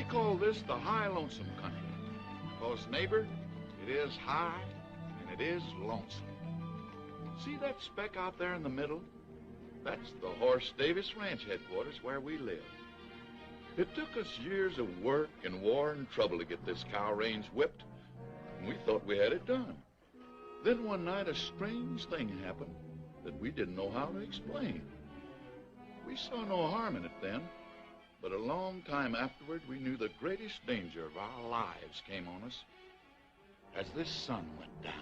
We call this the high lonesome country. Because, neighbor, it is high and it is lonesome. See that speck out there in the middle? That's the Horse Davis Ranch headquarters where we live. It took us years of work and war and trouble to get this cow range whipped, and we thought we had it done. Then one night a strange thing happened that we didn't know how to explain. We saw no harm in it then, but a long time afterward we knew the greatest danger of our lives came on us as this sun went down.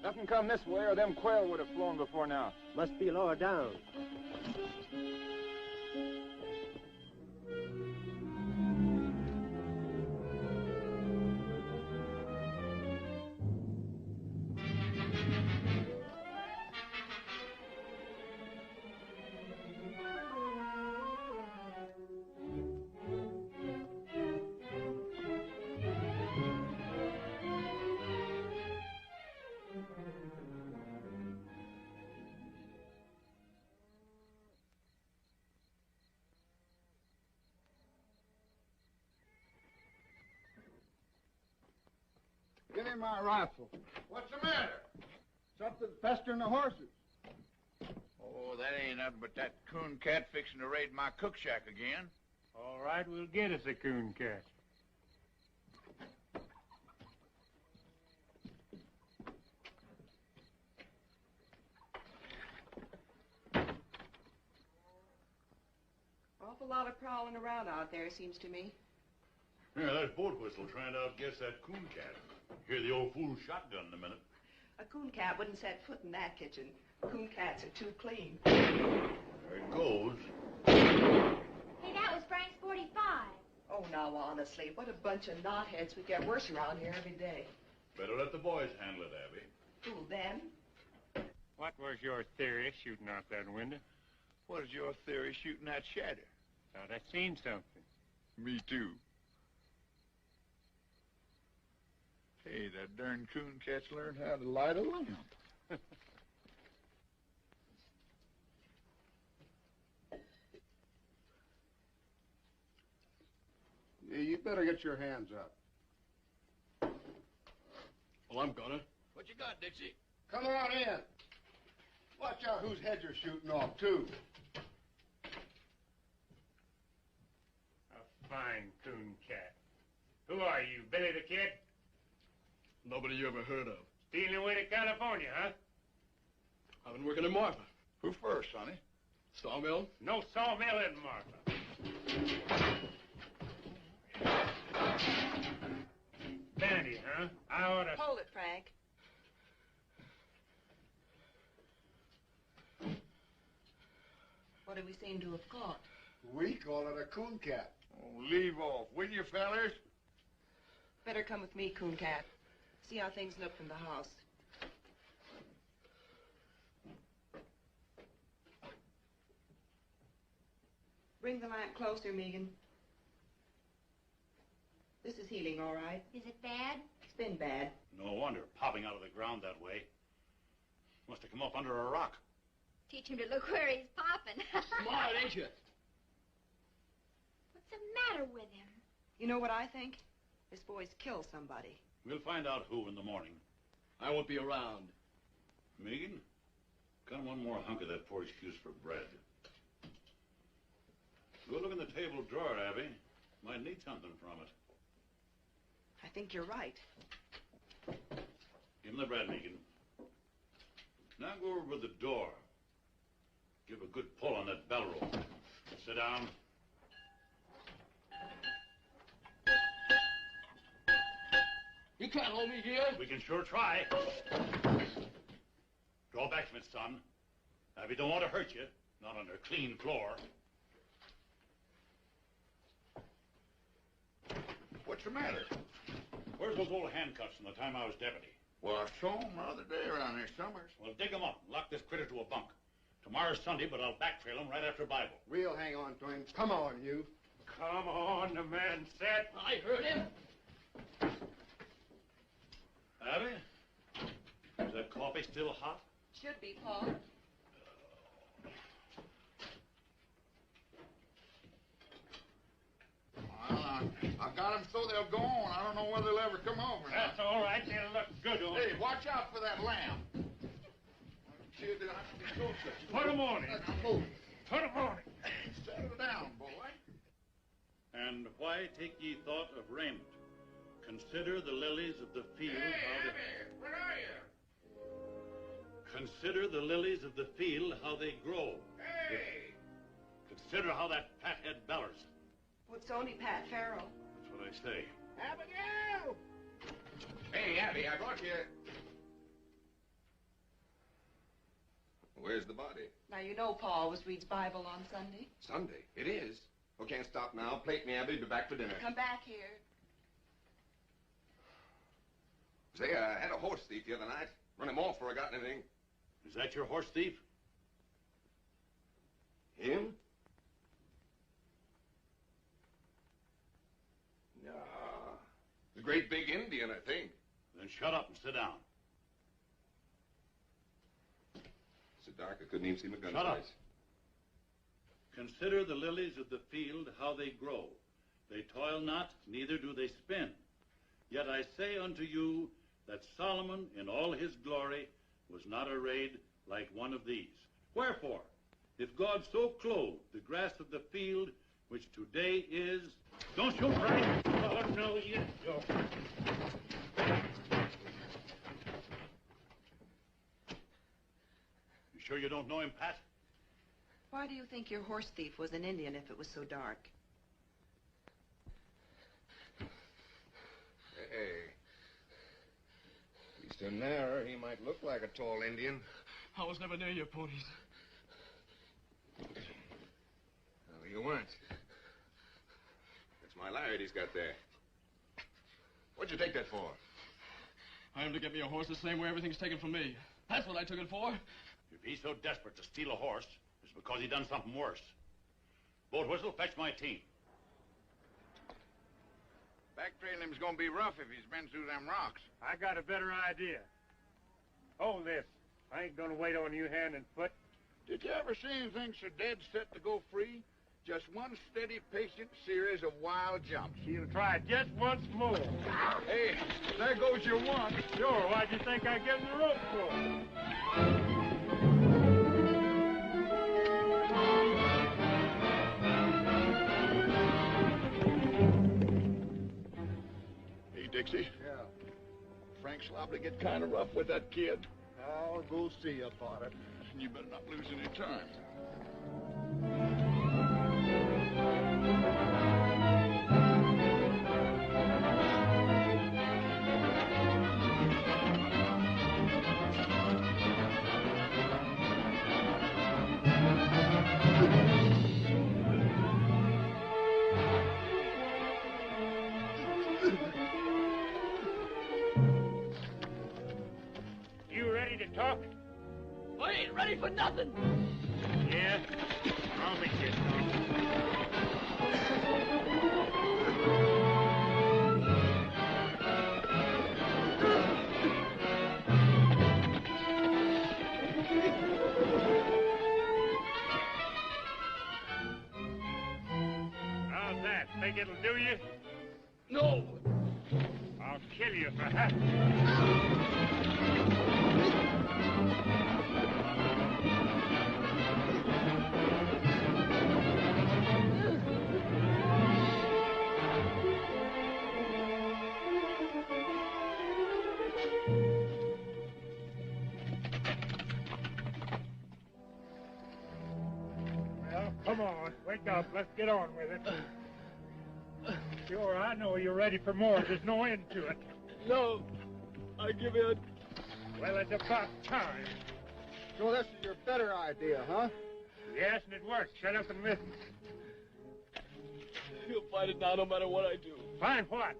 Nothing come this way, or them quail would have flown before now. Must be lower down. Give me my rifle. What's the matter? Something pestering the horses. Oh, that ain't nothing but that coon cat fixing to raid my cook shack again. All right, we'll get us a coon cat. Awful lot of prowling around out there, seems to me. Yeah, that's boat whistle trying to outguess that coon cat. Hear the old fool shotgun in a minute. A coon cat wouldn't set foot in that kitchen. Coon cats are too clean. There it goes. Hey, that was Frank's 45. Oh, now, honestly, what a bunch of knotheads. We get worse around here every day. Better let the boys handle it, Abby. Who, them? What was your theory shooting out that window? What is your theory shooting that shadow? Thought I seen something. Me too. Hey, that darn coon cat's learned how to light a lamp. Yeah, you better get your hands up. Well, I'm gonna. What you got, Dixie? Come on in. Watch out whose heads you're shooting off, too. A fine coon cat. Who are you, Billy the Kid? Nobody you ever heard of. Stealing away to California, huh? I've been working in Marfa. Who first, sonny? Sawmill? No sawmill in Marfa. Dandy, huh? I oughta... Hold it, Frank. What do we seem to have caught? We call it a coon cat. Oh, leave off, will you, fellers? Better come with me, coon cat. See how things look from the house. Bring the lamp closer, Megan. This is healing, all right. Is it bad? It's been bad. No wonder, popping out of the ground that way. Must have come up under a rock. Teach him to look where he's popping. Smart, ain't you? What's the matter with him? You know what I think? This boy's killed somebody. We'll find out who in the morning. I won't be around. Megan, got one more hunk of that poor excuse for bread. Go look in the table drawer, Abby. Might need something from it. I think you're right. Give him the bread, Megan. Now go over to the door. Give a good pull on that bell rope. Sit down. You can't hold me here. We can sure try. Draw back from it, son. Abby don't want to hurt you. Not on her clean floor. What's the matter? Where's those old handcuffs from the time I was deputy? Well, I saw him the other day around here somewhere. Well, dig them up and lock this critter to a bunk. Tomorrow's Sunday, but I'll backtrail him right after Bible. We'll hang on to him. Come on, you. Come on, the man said. I heard him. Abby? Is that coffee still hot? Should be, Paul. Well, I got them so they'll go on. I don't know whether they'll ever come over. That's all right. They'll look good on Hey, you. watch out for that lamb. Kid, I have to be so sick. Put 'em on him. Put 'em on him. Settle down, boy. And why take ye thought of raiment? Consider the lilies of the field. Where are you? Consider the lilies of the field, how they grow. Hey! Consider how that fathead bellers. Well, it's only Pat Farrell. That's what I say. Abigail! Hey, Abby, I brought you... Where's the body? Now, you know Paul always reads Bible on Sunday. Sunday. It is. Oh, can't stop now. Plate me, Abby. Be back for dinner. Come back here. Say, I had a horse thief the other night. Run him off before I got anything. Is that your horse thief? Him? No. The great big Indian, I think. Then shut up and sit down. So dark I couldn't even see my gun Shut up. sights. Consider the lilies of the field, how they grow. They toil not, neither do they spin. Yet I say unto you that Solomon in all his glory was not arrayed like one of these. Wherefore, if God so clothed the grass of the field, which today is... Don't shoot, Frank! Oh, no, you don't. You sure you don't know him, Pat? Why do you think your horse thief was an Indian if it was so dark? Hey. He's too narrow. He might look like a tall Indian. I was never near your ponies. No, you weren't. That's my lariat he's got there. What'd you take that for? I am to get me a horse the same way everything's taken from me. That's what I took it for. If he's so desperate to steal a horse, it's because he done something worse. Boat whistle, fetch my team. Backtrailing him's gonna be rough if he's been through them rocks. I got a better idea. Hold this. I ain't gonna wait on you hand and foot. Did you ever see anything so dead set to go free? Just one steady, patient series of wild jumps. She'll try just once more. Hey, there goes your one. Sure, why'd you think I gave him the rope for? Hey, Dixie, Yeah. Frank's liable to get kind of rough with that kid. I'll go see about it. And you better not lose any time. You ready to talk? I ain't ready for nothing. Yeah? I'll meet you, Tom. How's that? Think it'll do you? No. I'll kill you for that. up. Let's get on with it. Sure, I know you're ready for more. There's no end to it. No, I give in. Well, it's about time. So this is your better idea, huh? Yes, and it worked. Shut up and listen. He'll find it now no matter what I do. Find what?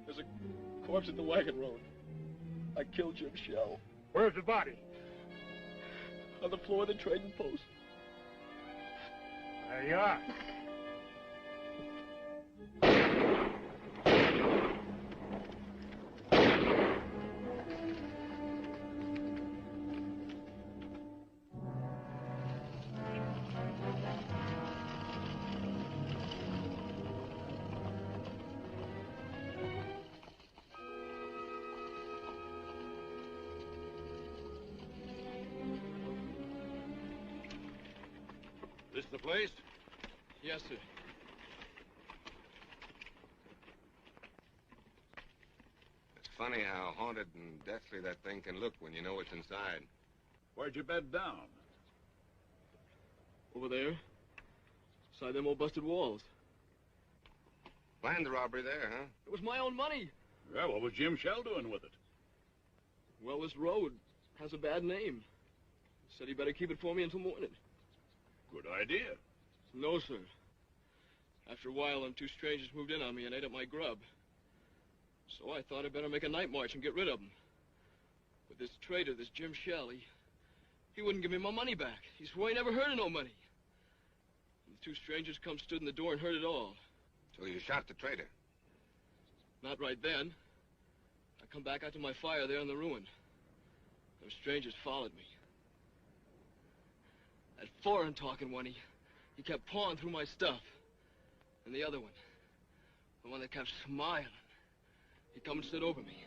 There's a corpse at the wagon road. I killed Jim Shell. Where's the body? On the floor of the trading post. There you are. This the place? Yes, sir. It's funny how haunted and deathly that thing can look when you know what's inside. Where'd you bed down? Over there. Beside them old busted walls. Planned the robbery there, huh? It was my own money. Yeah, what was Jim Shell doing with it? Well, this road has a bad name. Said he better keep it for me until morning. Good idea. No, sir. After a while, them two strangers moved in on me and ate up my grub. So I thought I'd better make a night march and get rid of them. But this traitor, this Jim Shell, he wouldn't give me my money back. He swore he never heard of no money. And the two strangers come stood in the door and heard it all. So you shot the traitor? Not right then. I come back out to my fire there in the ruin. Them strangers followed me. That foreign-talking one, he kept pawing through my stuff. And the other one, the one that kept smiling, he come and stood over me.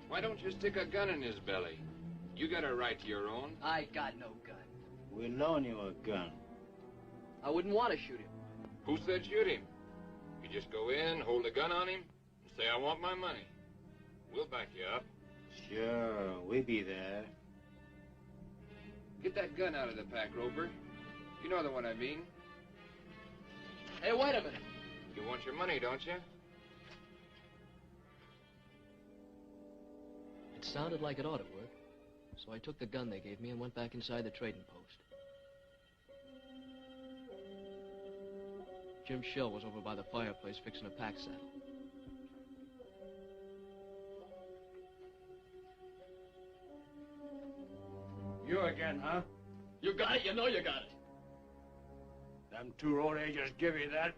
Why don't you stick a gun in his belly? You got a right to your own. I got no gun. We loan you a gun. I wouldn't want to shoot him. Who said shoot him? You just go in, hold a gun on him, and say, I want my money. We'll back you up. Sure, we be there. Get that gun out of the pack, Roper. You know the one I mean. Hey, wait a minute. You want your money, don't you? It sounded like it ought to work. So I took the gun they gave me and went back inside the trading post. Jim Shell was over by the fireplace fixing a pack saddle. You again, huh? You got it, you know you got it. Them two road agents give you that?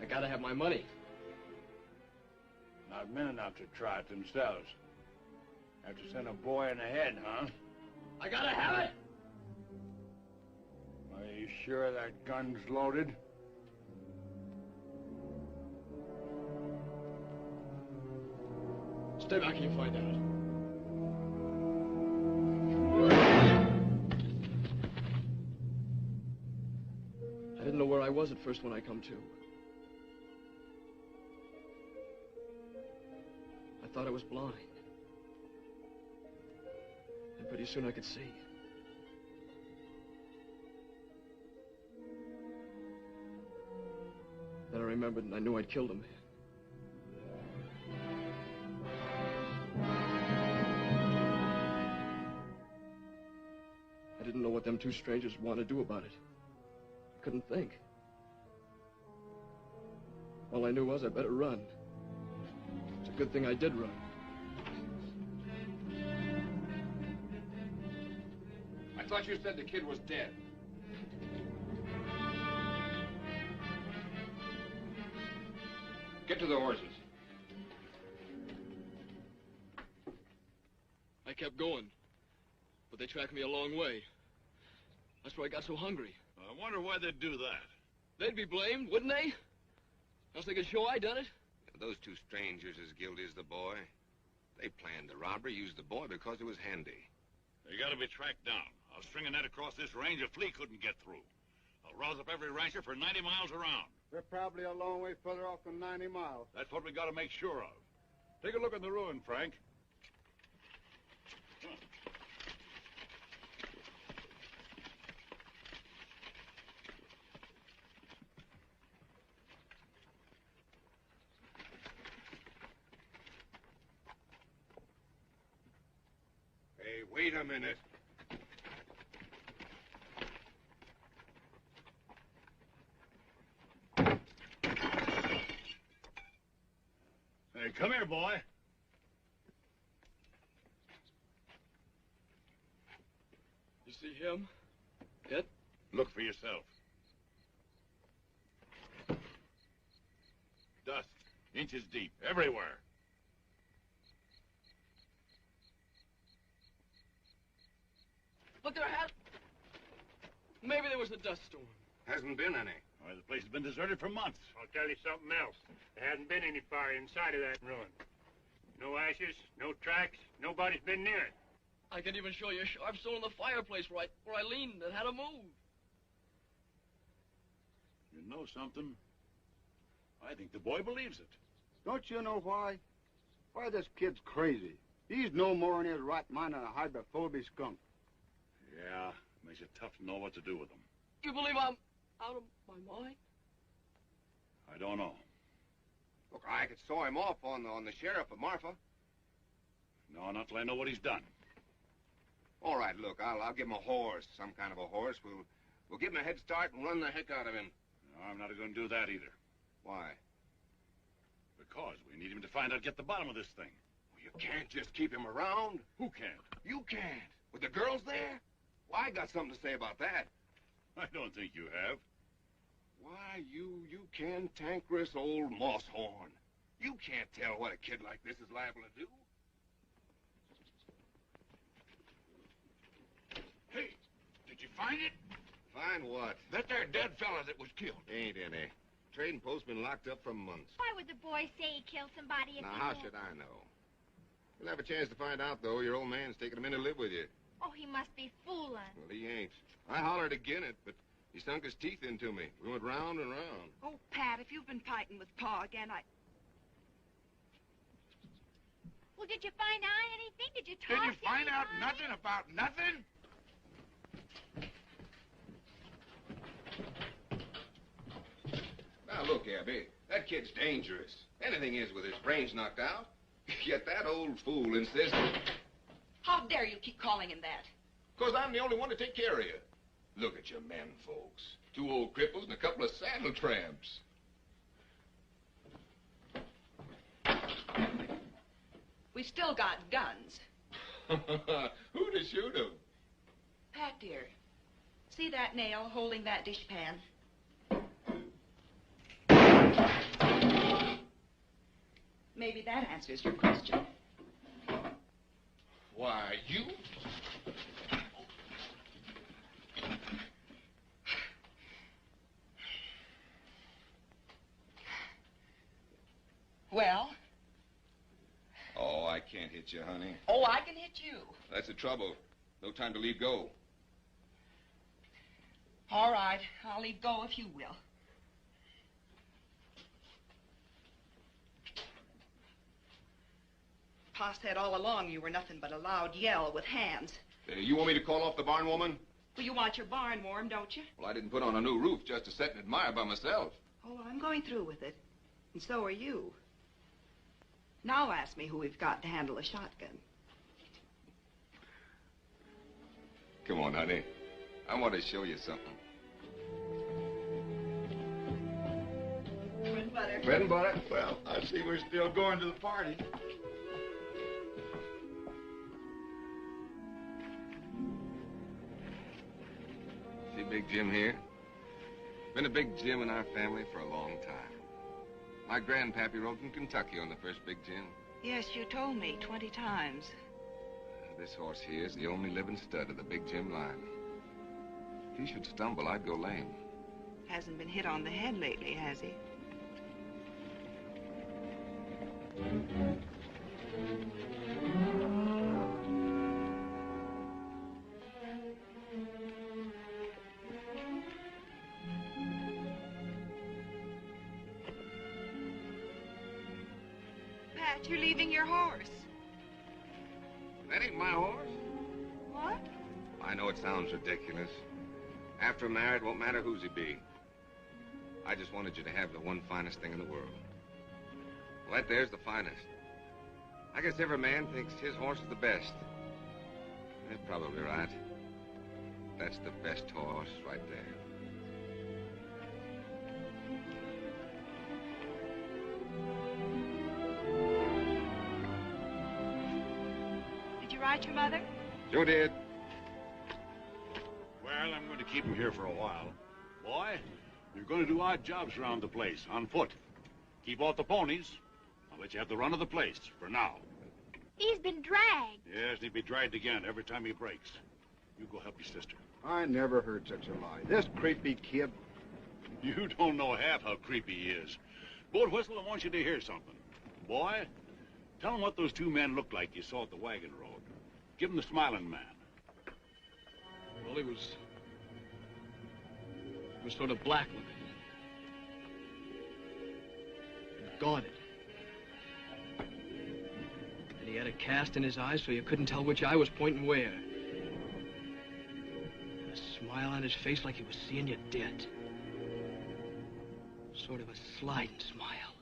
I gotta have my money. Not men enough to try it themselves. Have to send a boy in the head, huh? I gotta have it! Are you sure that gun's loaded? Stay back and you find out. I didn't know where I was at first when I come to. I thought I was blind. And pretty soon I could see. Then I remembered and I knew I'd killed him. I didn't know what them two strangers would want to do about it. I couldn't think. All I knew was I better run. It's a good thing I did run. I thought you said the kid was dead. Get to the horses. I kept going, but they tracked me a long way. That's where I got so hungry. I wonder why they'd do that. They'd be blamed, wouldn't they? Else they could show I done it. Those two strangers as guilty as the boy. They planned the robbery, used the boy because it was handy. They gotta be tracked down. I'll string a net across this range a flea couldn't get through. I'll rouse up every rancher for 90 miles around. They're probably a long way further off than 90 miles. That's what we gotta make sure of. Take a look at the ruin, Frank. Wait a minute. Hey, come here, boy. You see him? Yet? Look for yourself. Dust, inches deep, everywhere. But there has... Maybe there was a dust storm. Hasn't been any. Why, the place has been deserted for months. I'll tell you something else. There hasn't been any fire inside of that ruin. No ashes, no tracks, nobody's been near it. I can even show you a sharp stone in the fireplace where I leaned and had to move. You know something? I think the boy believes it. Don't you know why? Why, this kid's crazy. He's no more in his right mind than a hydrophobic skunk. Yeah, makes it tough to know what to do with him. You believe I'm out of my mind? I don't know. Look, I could saw him off on the sheriff of Marfa. No, not till I know what he's done. All right, look, I'll give him a horse, some kind of a horse. We'll give him a head start and run the heck out of him. No, I'm not going to do that either. Why? Because we need him to find out, get the bottom of this thing. Well, you can't just keep him around. Who can't? You can't. With the girls there? Well, I got something to say about that. I don't think you have. Why, you cantankerous old moss-horn. You can't tell what a kid like this is liable to do. Hey, did you find it? Find what? That there dead fella that was killed. Ain't any. Trading post's been locked up for months. Why would the boy say he killed somebody if Now, he how knew? should I know? You'll have a chance to find out, though. Your old man's taking him in to live with you. Oh, he must be fooling. Well, he ain't. I hollered again it, but he sunk his teeth into me. We went round and round. Oh, Pat, if you've been fighting with Pa again, Well, did you find out anything? Did you talk Did you to find out anybody? nothing about nothing? Now, look, Abby, that kid's dangerous. Anything is with his brains knocked out. Yet that old fool insists... how dare you keep calling him that? Because I'm the only one to take care of you. Look at your men, folks. 2 old cripples and a couple of saddle tramps. We still got guns. Who to shoot 'em? Pat, dear, see that nail holding that dishpan? Maybe that answers your question. Why, you... Well? Oh, I can't hit you, honey. Oh, I can hit you. That's the trouble. No time to leave go. All right, I'll leave go if you will. Pa said all along you were nothing but a loud yell with hands. You want me to call off the barn woman? Well, you want your barn warm, don't you? Well, I didn't put on a new roof just to sit and admire by myself. Oh, I'm going through with it. And so are you. Now ask me who we've got to handle a shotgun. Come on, honey. I want to show you something. Bread and butter. Bread and butter? Well, I see we're still going to the party. See Big Jim here? Been a Big Jim in our family for a long time. My grandpappy rode from Kentucky on the first Big Jim. Yes, you told me 20 times. This horse here is the only living stud of the Big Jim line. If he should stumble, I'd go lame. Hasn't been hit on the head lately, has he? Pat, you're leaving your horse. That ain't my horse. What? I know it sounds ridiculous. After I'm married, it won't matter whose he be. I just wanted you to have the one finest thing in the world. Well, that there's the finest. I guess every man thinks his horse is the best. You're probably right. That's the best horse right there. Did you write your mother? Sure did. Well, I'm going to keep him here for a while. Boy, you're going to do odd jobs around the place, on foot. Keep off the ponies. I'll let you have the run of the place, for now. He's been dragged. Yes, he'll be dragged again every time he breaks. You go help your sister. I never heard such a lie. This creepy kid. You don't know half how creepy he is. Boat Whistle, I want you to hear something. Boy, tell him what those two men looked like you saw at the wagon road. Give him the smiling man. Well, he was sort of black looking. And guarded. And he had a cast in his eyes so you couldn't tell which eye was pointing where. And a smile on his face like he was seeing you dead. Sort of a sliding smile.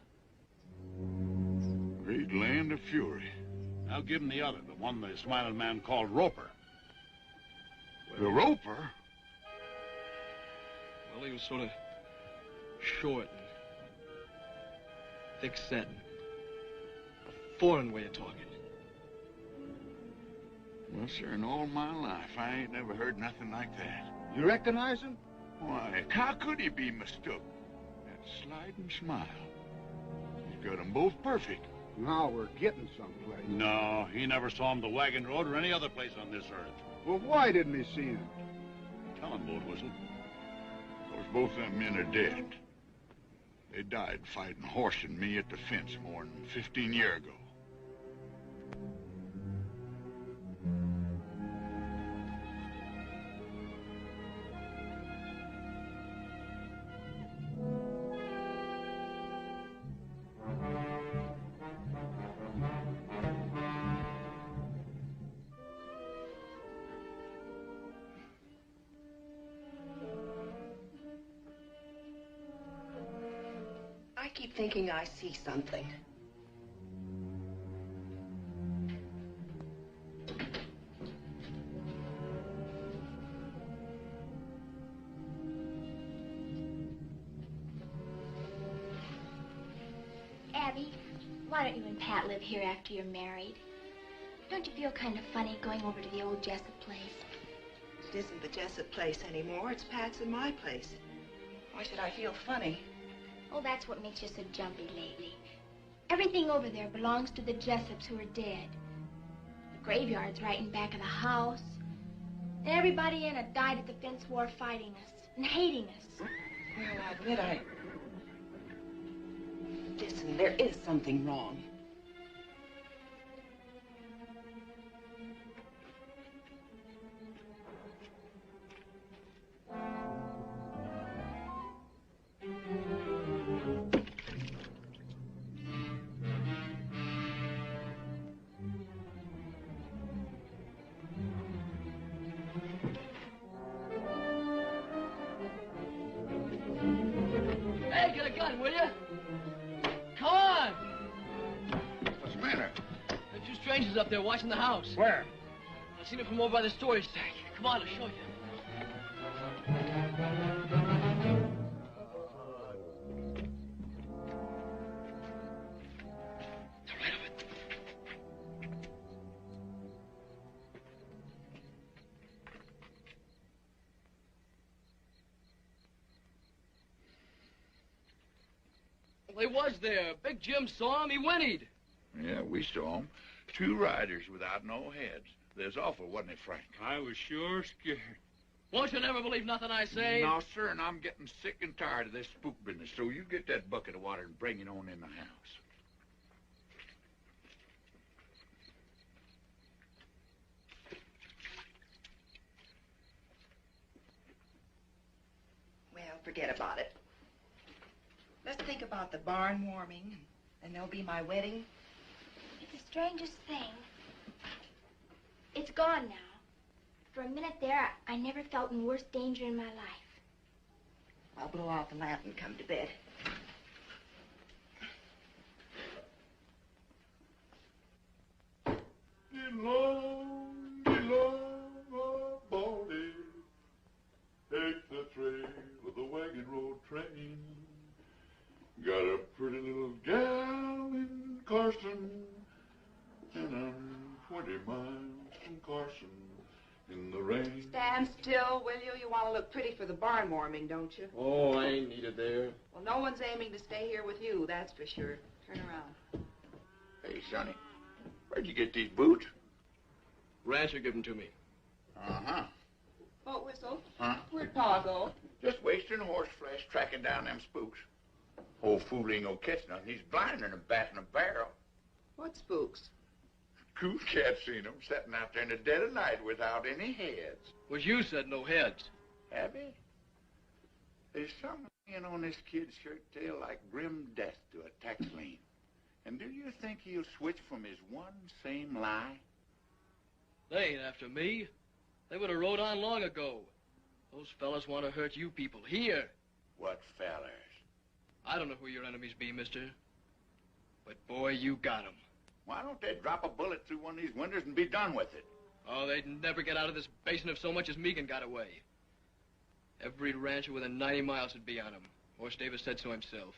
Great land of fury. Now give him the other, the one the smiling man called Roper. The Roper? Well, he was sort of short and thick-set. A foreign way of talking. Well, sir, in all my life, I ain't never heard nothing like that. You recognize him? Why, how could he be mistook? That sliding smile. He's got them both perfect. Now we're getting someplace. No, he never saw him the wagon road or any other place on this earth. Well, why didn't he see him? Tell him, Boat Whistle. Because both them men are dead. They died fighting horse and me at the fence more than 15 years ago. I keep thinking I see something. Abby, why don't you and Pat live here after you're married? Don't you feel kind of funny going over to the old Jessup place? It isn't the Jessup place anymore. It's Pat's and my place. Why should I feel funny? Oh, that's what makes you so jumpy lately. Everything over there belongs to the Jessups who are dead. The graveyard's right in back of the house. And everybody in it died at the fence war fighting us and hating us. Well, I admit I... Listen, there is something wrong. Hey, get a gun, will you? Come on! What's the matter? There are two strangers up there watching the house. Where? I seen them from over by the storage tank. Come on, I'll show you. They're right over there. Well, he was there. Big Jim saw him. He whinnied. Yeah, we saw 'em. Two riders without no heads. There's awful, wasn't it, Frank? I was sure scared. Won't you never believe nothing I say? No, sir, and I'm getting sick and tired of this spook business, so you get that bucket of water and bring it on in the house. Well, forget about it. Let's think about the barn warming, and there'll be my wedding. It's the strangest thing. It's gone now. For a minute there, I never felt in worse danger in my life. I'll blow out the lamp and come to bed. Get low, get low. stand still, will you? You want to look pretty for the barn warming, don't you? Oh, I ain't needed there. Well, no one's aiming to stay here with you, that's for sure. Turn around. Hey, Sonny, where'd you get these boots? Rancher gave them to me. Uh-huh. Boat whistle? Huh? Where'd Pa go? Just wasting horse flesh tracking down them spooks. Old fool ain't gonna catch nothing. He's blinding a bat in a barrel. What spooks? Cool cat seen them sitting out there in the dead of night without any heads. Was you said no heads. Have he? There's something in on this kid's shirt tail like grim death to a tax lien. And do you think he'll switch from his one same lie? They ain't after me. They would have rode on long ago. Those fellas want to hurt you people here. What fellers? I don't know who your enemies be, mister. But boy, you got 'em. Why don't they drop a bullet through one of these windows and be done with it? Oh, they'd never get out of this basin if so much as Megan got away. Every rancher within 90 miles would be on him. Horse Davis said so himself.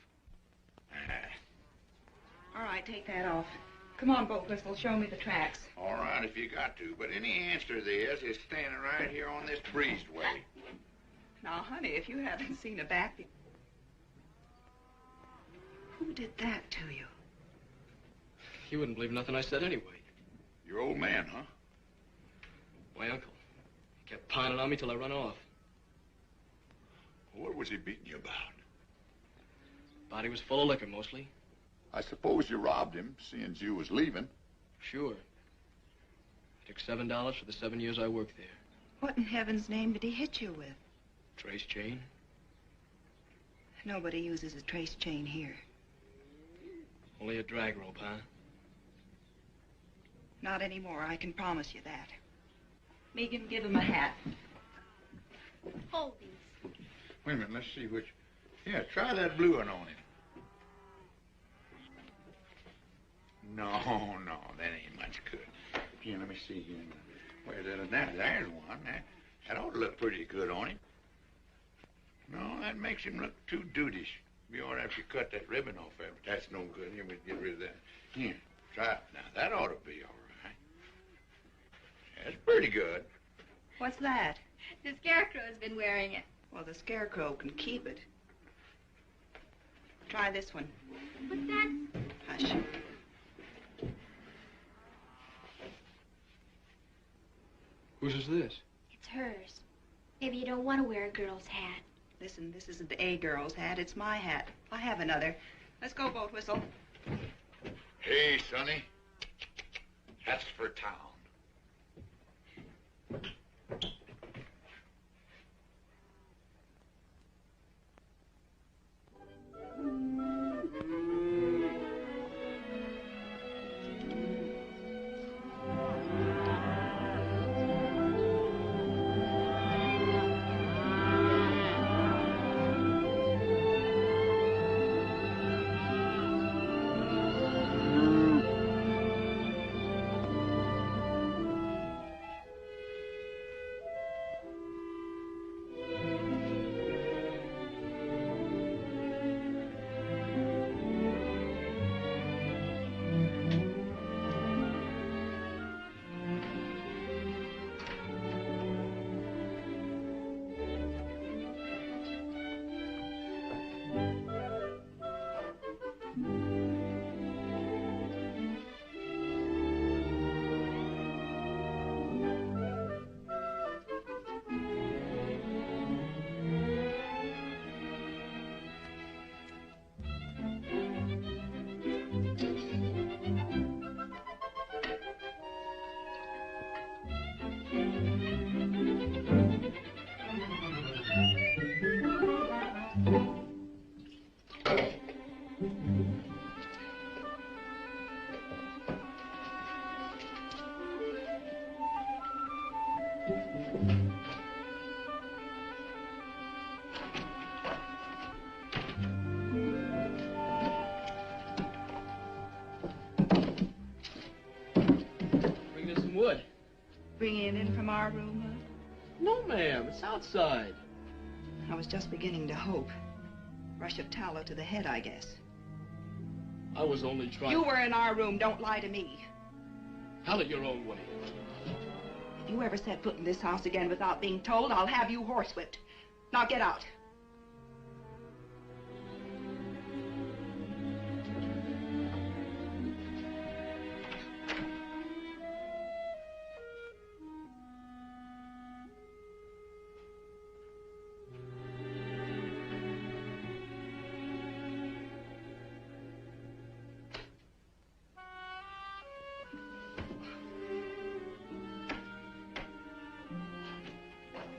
All right, take that off. Come on, Boat Whistle, show me the tracks. All right, if you got to. But any answer there is standing right here on this breezeway. Now, honey, if you haven't seen a back... Who did that to you? You wouldn't believe nothing I said anyway. Your old man, huh? My uncle. He kept pining on me till I run off. What was he beating you about? Body was full of liquor, mostly. I suppose you robbed him, seeing you was leaving. Sure. I took $7 for the 7 years I worked there. What in heaven's name did he hit you with? Trace chain. Nobody uses a trace chain here. Only a drag rope, huh? Not anymore, I can promise you that. Megan, give him a hat. Hold these. Wait a minute, let's see which... Yeah, try that blue one on him. No, that ain't much good. Here, let me see here. Where's that? There's one. That ought to look pretty good on him. No, that makes him look too dudeish. Be all right if you cut that ribbon off there, but that's no good. Here, we get rid of that. Here, try it. Now, that ought to be all right. That's pretty good. What's that? The Scarecrow's been wearing it. Well, the Scarecrow can keep it. Try this one. What's that? Hush. Whose is this? It's hers. Maybe you don't want to wear a girl's hat. Listen, this isn't a girl's hat. It's my hat. I have another. Let's go, Boat Whistle. Hey, Sonny. That's for town. Bringing it in from our room, huh? No, ma'am. It's outside. I was just beginning to hope. Rush of tallow to the head, I guess. I was only trying... You were in our room. Don't lie to me. Tell it your own way. If you ever set foot in this house again without being told, I'll have you horsewhipped. Now get out.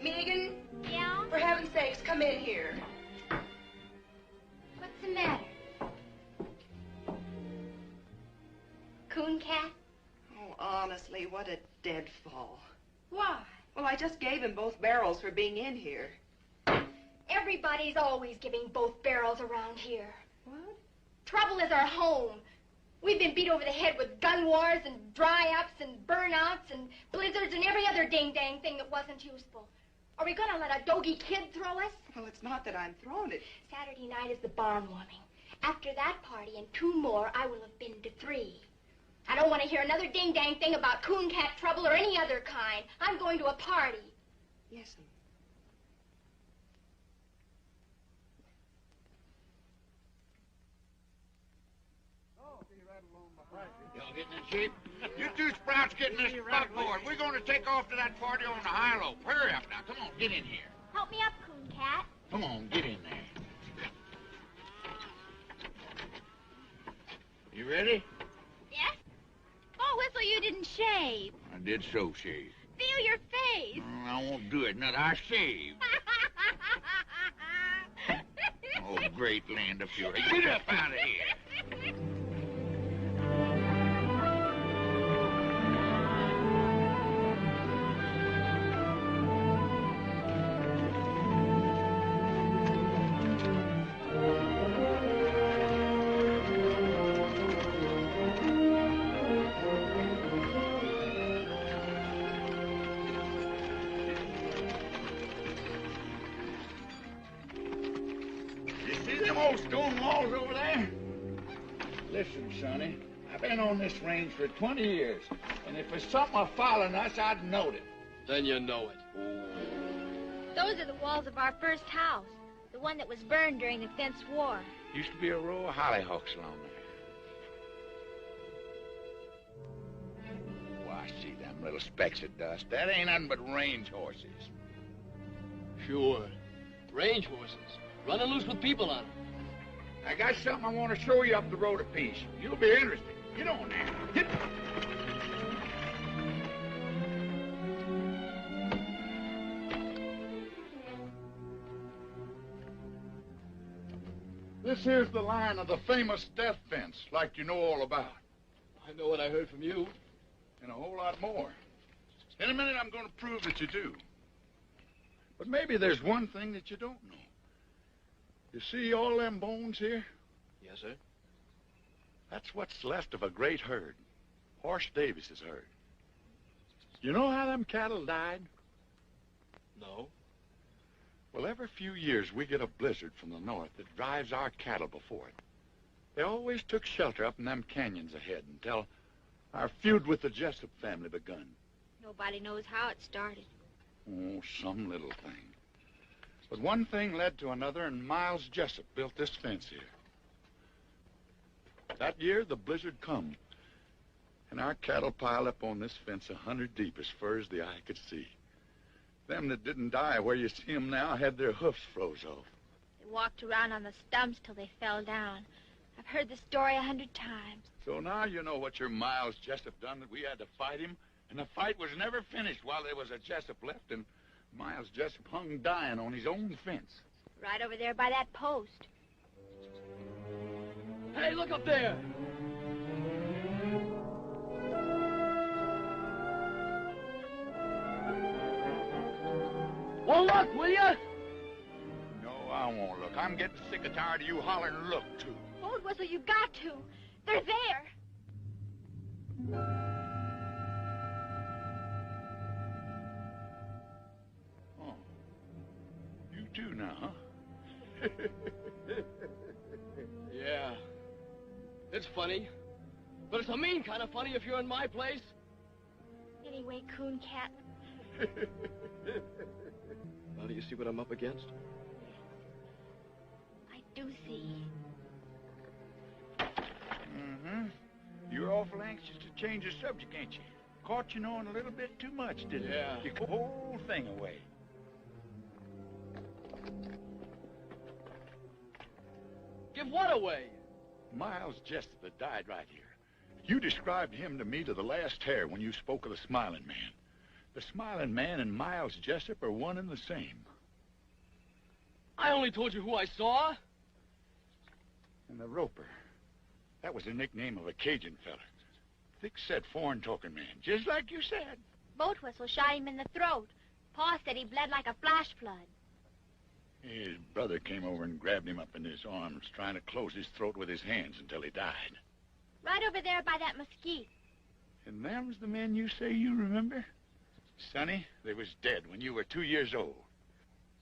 Megan? Yeah? For heaven's sakes, come in here. What's the matter? Coon cat? Oh, honestly, what a deadfall. Why? Well, I just gave him both barrels for being in here. Everybody's always giving both barrels around here. What? Trouble is our home. We've been beat over the head with gun wars and dry-ups and burnouts and blizzards and every other ding-dang thing that wasn't useful. Are we going to let a doggy kid throw us? Well, it's not that I'm throwing it. Saturday night is the barn warming. After that party and 2 more, I will have been to 3. I don't want to hear another ding-dang thing about coon cat trouble or any other kind. I'm going to a party. Yes'm. Y'all getting in shape? You two sprouts getting this buckboard. We're going to take off to that party on the high-low. Hurry up now. Come on, get in here. Help me up, coon cat. Come on, get in there. You ready? Yes? Oh, Whistle, you didn't shave. I did so shave. Feel your face. I won't do it. Not I shave. Oh, great land of fury. Get up out of here. Stone walls over there? Listen, Sonny, I've been on this range for 20 years, and if there's something following us, I'd know it. Then you know it. Those are the walls of our first house. The one that was burned during the Fence War. Used to be a row of hollyhocks along there. Why, see them little specks of dust. That ain't nothing but range horses. Sure. Range horses. Running loose with people on them. I got something I want to show you up the road a piece. You'll be interested. Get on there. Get. This here's the line of the famous death fence, like you know all about. I know what I heard from you. And a whole lot more. In a minute, I'm going to prove that you do. But maybe there's one thing that you don't know. You see all them bones here? Yes, sir. That's what's left of a great herd. Horse Davis's herd. You know how them cattle died? No. Well, every few years we get a blizzard from the north that drives our cattle before it. They always took shelter up in them canyons ahead until our feud with the Jessup family begun. Nobody knows how it started. Oh, some little thing. But one thing led to another, and Miles Jessup built this fence here. That year, the blizzard come, and our cattle piled up on this fence 100 deep as far as the eye could see. Them that didn't die where you see them now had their hoofs froze off. They walked around on the stumps till they fell down. I've heard the story 100 times. So now you know what your Miles Jessup done, that we had to fight him, and the fight was never finished while there was a Jessup left, and Miles Jessup hung dying on his own fence. Right over there by that post. Hey, look up there! Well, look, will you? No, I won't look. I'm getting sick and tired of you hollering look, too. Old Whistle, you've got to. They're there. Oh. You too now, huh? Yeah. It's funny. But it's a mean kind of funny if you're in my place. Anyway, Coon Cat, Now, do you see what I'm up against? I do see. Mm-hmm. You're awful anxious to change the subject, ain't you? Caught you knowing a little bit too much, didn't Yeah. you? You put the whole thing away. Give what away? Miles Jessup that died right here. You described him to me to the last hair when you spoke of the Smiling Man. The Smiling Man and Miles Jessup are one and the same. I only told you who I saw. And the Roper. That was the nickname of a Cajun feller. Thick-set, foreign-talking man, just like you said. Boat Whistle shot him in the throat. Pa said he bled like a flash flood. His brother came over and grabbed him up in his arms, trying to close his throat with his hands until he died. Right over there by that mesquite. And them's the men you say you remember? Sonny, they was dead when you were 2 years old.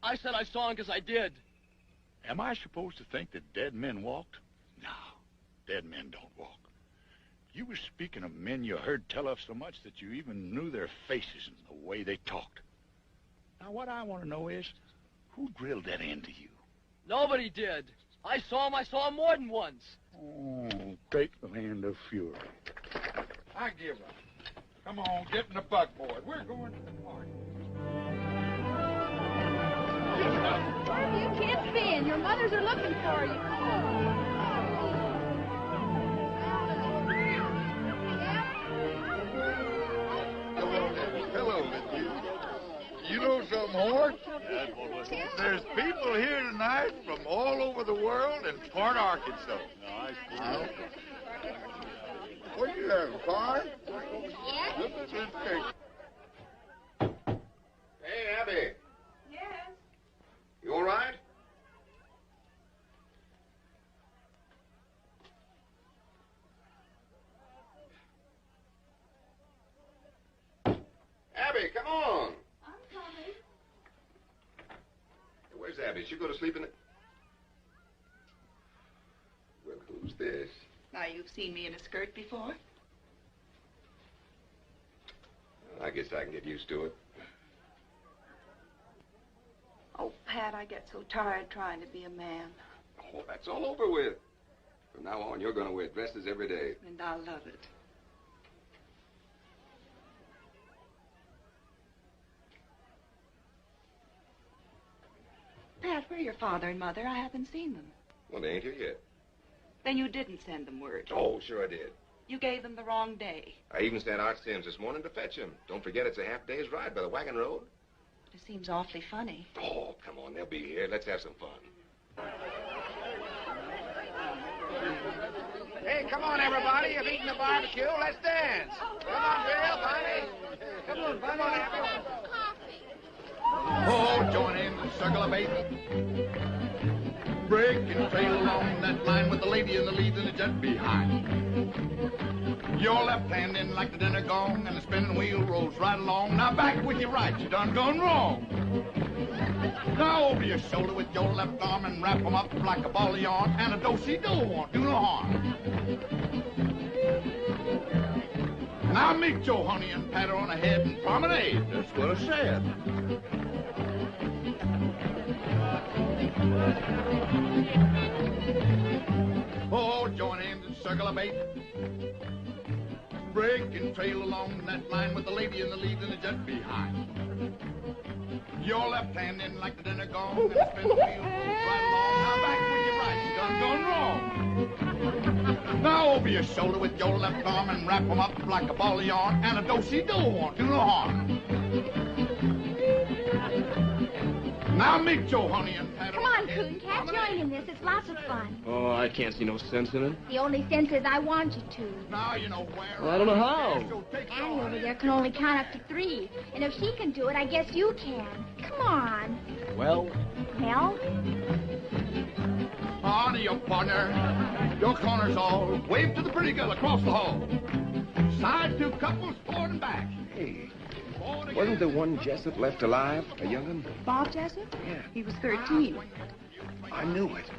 I said I saw him because I did. Am I supposed to think that dead men walked? No, dead men don't walk. You was speaking of men you heard tell of so much that you even knew their faces and the way they talked. Now, what I want to know is, who drilled that into you? Nobody did. I saw him more than once. Oh, take the land of fury. I give up. Come on, get in the buckboard. We're going to the party. Where have you kids been? Your mothers are looking for you. Come on. Hello, Miss. You know something, Hort? There's people here tonight from all over the world and part Arkansas. What do you have, corn? Yes? Look at this cake. Hey, Abby. Yes. You all right? Abby, come on. I'm coming. Where's Abby? She'll go to sleep in the... Well, who's this? Now, you've seen me in a skirt before? I guess I can get used to it. Oh, Pat, I get so tired trying to be a man. Oh, that's all over with. From now on, you're going to wear dresses every day. And I love it. Pat, where are your father and mother? I haven't seen them. Well, they ain't here yet. Then you didn't send them word. Oh, sure I did. You gave them the wrong day. I even sent Art Sims this morning to fetch him. Don't forget it's a half day's ride by the wagon road. It seems awfully funny. Oh, come on, they'll be here. Let's have some fun. Hey, come on, everybody. You've eaten the barbecue. Let's dance. Come on, Bill, Bonnie. Come on, Bonnie. Oh, join in the circle of eight. Break and trail along that line with the lady in the lead and the jet behind. Your left hand in like the dinner gong, and the spinning wheel rolls right along. Now back with your right, you done gone wrong. Now over your shoulder with your left arm and wrap 'em up like a ball of yarn, and a do-si-do won't do no harm. Now meet your honey and pat her on the head and promenade. That's what I said. Oh, join in the circle of eight. Break and trail along that line with the lady in the lead and the jet behind. Your left hand in like the dinner gong, and the spin the wheel right along. Now back with your right, you done gone wrong. Now over your shoulder with your left arm and wrap 'em up like a ball of yarn, and a do-si-do won't do no harm. Now meet your honey and pat her. Come on, Coon Cat, join in this. It's lots of fun. Oh, I can't see no sense in it. The only sense is I want you to. Now you know where. Well, I don't know how. Annie over there can only count up to 3. And if she can do it, I guess you can. Come on. Well? Well? On to your partner. Your corner's all. Wave to the pretty girl across the hall. Side 2 couples forward and back. Hey, wasn't the one Jessup left alive, a young'un? Bob Jessup? Yeah. He was 13. I knew it.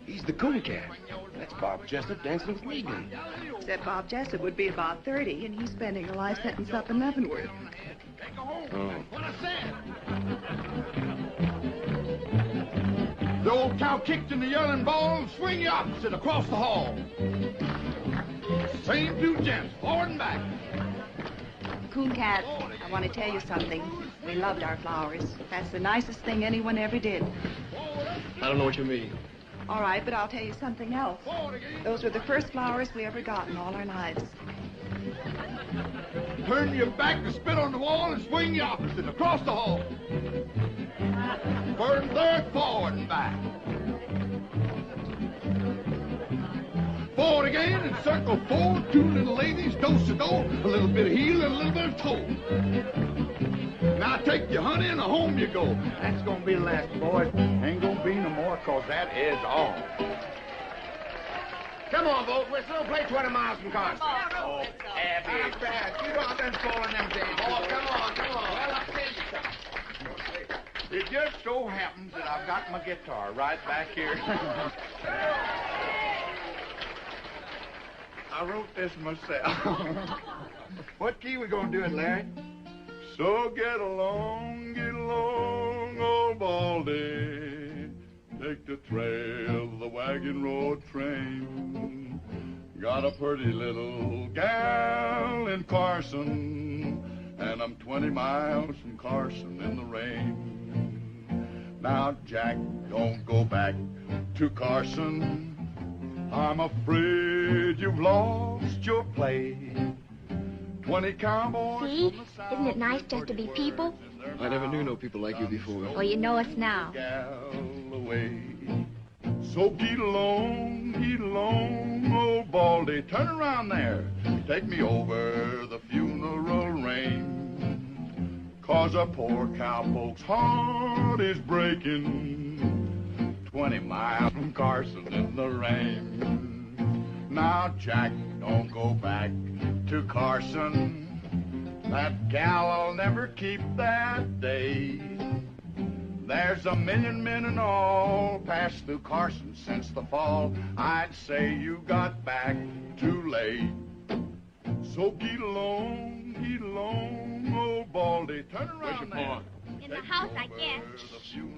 He's the Coon Cat. That's Bob Jessup dancing with Regan. Except Bob Jessup would be about 30, and he's spending a life sentence up in Leavenworth. go home. Oh. That's what I said. The old cow kicked in the yelling ball and swing you opposite across the hall. Same two gents, forward and back. Coon Cat, I want to tell you something. We loved our flowers. That's the nicest thing anyone ever did. I don't know what you mean. All right, but I'll tell you something else. Those were the first flowers we ever got in all our lives. Turn your back to spit on the wall and swing the opposite across the hall. Third and third, forward and back. Forward again and circle four, two little ladies, do-si-do, a little bit of heel and a little bit of toe. Now take your honey and home you go. That's gonna be the last, boys. Ain't gonna be no more, 'cause that is all. Come on, Boat Whistle. Play 20 miles from Carson. Oh, Abby. Not bad. You don't been falling them days. Oh, come on. Well, I'll tell you something. It just so happens that I've got my guitar right back here. I wrote this myself. What key we gonna do it, Larry? So get along, old Baldy. Take the trail of the wagon road train. Got a pretty little gal in Carson, and I'm 20 miles from Carson in the rain. Now, Jack, don't go back to Carson. I'm afraid you've lost your place. 20 cowboys. See? Isn't it nice just to be people? I never knew no people like you before. Well, you know us now. Away. So get along, old Baldy. Turn around there. Take me over the funeral range. 'Cause a poor cowpoke's heart is breaking. 20 miles from Carson in the rain. Now, Jack, don't go back to Carson. That gal'll never keep that day. There's a million men in all passed through Carson since the fall. I'd say you got back too late. So get along, old Baldy. Turn around there. In the house, I guess.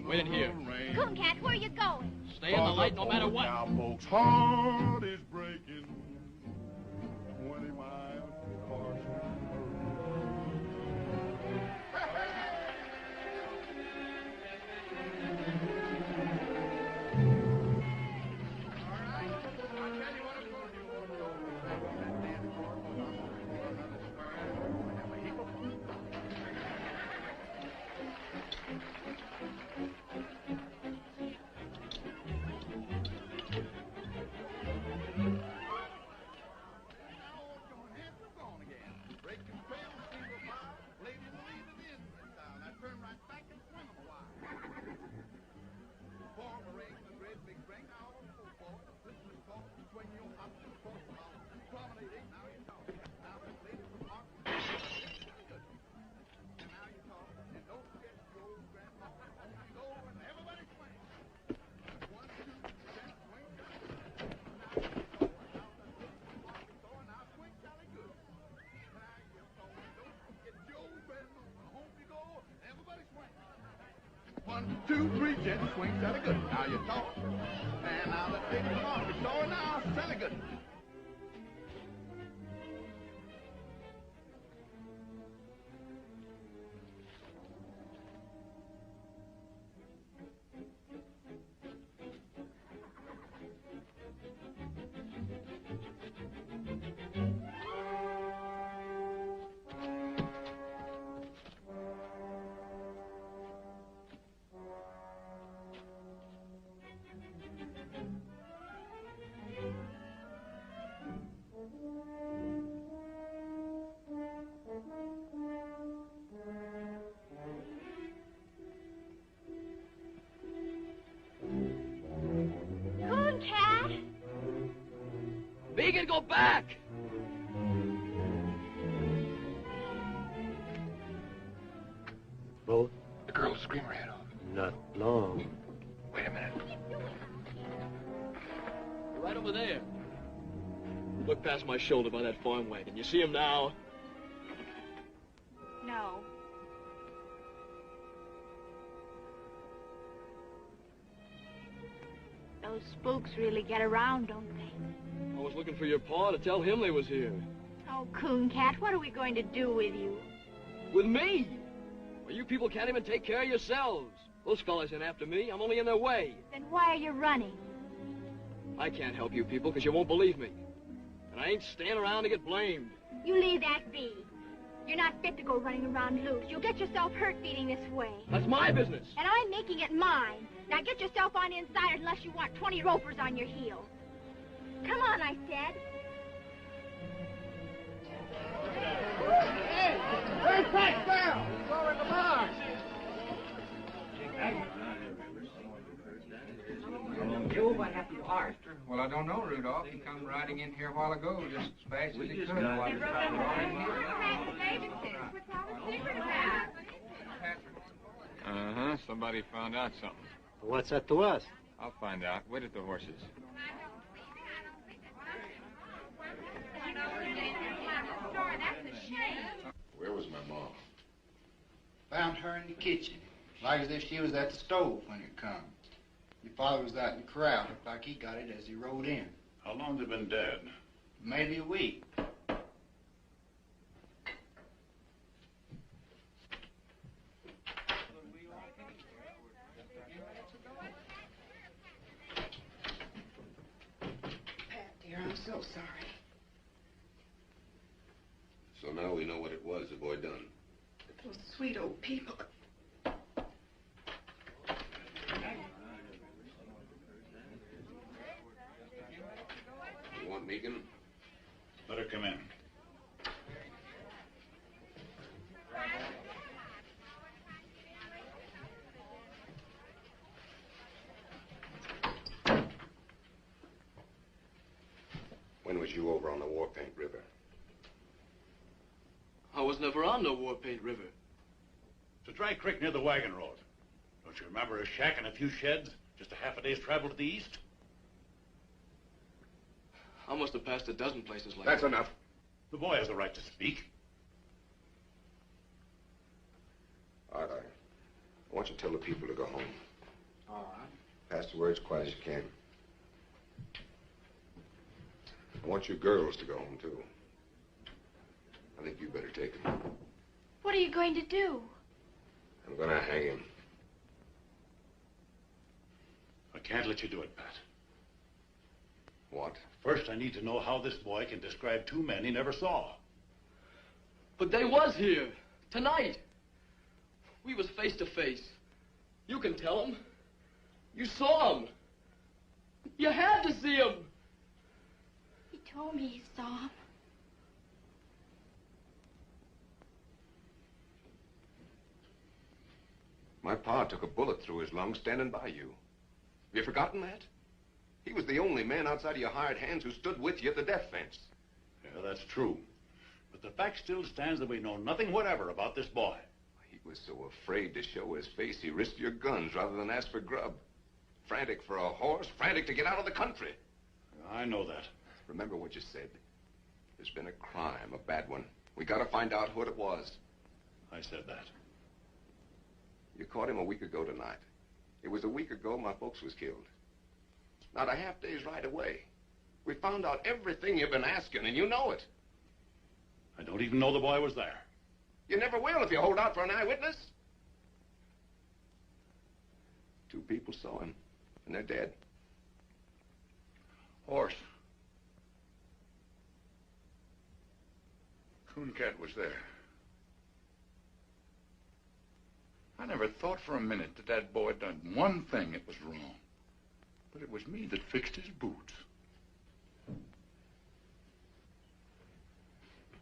Wait in here. Coon Cat, where are you going? Stay in the light no matter what. Cowpoke's heart is breaking. 20 miles from Carson. One, two, three, gents, swing, Sally good. Now you talk. And now let's take it off. It's all now, Sally good. Coon Cat? Vegan, go back! Both? The girl will scream her head off. Not long. Wait a minute. Right over there. Look past my shoulder by that farm wagon. You see him now? No. Those spooks really get around, don't they? I was looking for your pa to tell him they was here. Oh, Coon Cat, what are we going to do with you? With me? Well, you people can't even take care of yourselves. Those fellas ain't after me. I'm only in their way. Then why are you running? I can't help you people because you won't believe me. And I ain't staying around to get blamed. You leave that be. You're not fit to go running around loose. You'll get yourself hurt beating this way. That's my business. And I'm making it mine. Now get yourself on inside unless you want 20 ropers on your heels. Come on, I said. Hey, where's that girl? He's over in the bar. Joe, what happened to Art? Well, I don't know, Rudolph. He come riding in here a while ago, just as fast as he could. Uh-huh. Somebody found out something. What's that to us? I'll find out. Wait at the horses. Where was my mom? Found her in the kitchen, like as if she was at the stove when it come. Your father was out in the corral. Looked like he got it as he rode in. How long they been dead? Maybe a week. Pat, dear, I'm so sorry. So now we know what it was the boy done. Those sweet old people. You want Megan? Let her come in. When was you over on the War Paint River? I was never on no War Paint River. It's a dry creek near the wagon road. Don't you remember a shack and a few sheds? Just a half a day's travel to the east? I must have passed a dozen places like That's that. enough. The boy has the right to speak. All right, I want you to tell the people to go home. All right. Pass the word as quiet as you can. I want you girls to go home, too. I think you better take him. What are you going to do? I'm gonna hang him. I can't let you do it, Pat. What? First, I need to know how this boy can describe two men he never saw. But they was here. Tonight. We was face to face. You can tell them. You saw him. You had to see him. He told me he saw him. My pa took a bullet through his lung standing by you. Have you forgotten that? He was the only man outside of your hired hands who stood with you at the death fence. Yeah, that's true. But the fact still stands that we know nothing whatever about this boy. He was so afraid to show his face, he risked your guns rather than ask for grub. Frantic for a horse, frantic to get out of the country. I know that. Remember what you said. There's been a crime, a bad one. We gotta find out what it was. I said that. You caught him a week ago tonight. It was a week ago my folks was killed. Not a half day's ride away. We found out everything you've been asking, and you know it. I don't even know the boy was there. You never will if you hold out for an eyewitness. Two people saw him, and they're dead. Horse. Coon Cat was there. I never thought for a minute that that boy had done one thing that was wrong. But it was me that fixed his boots.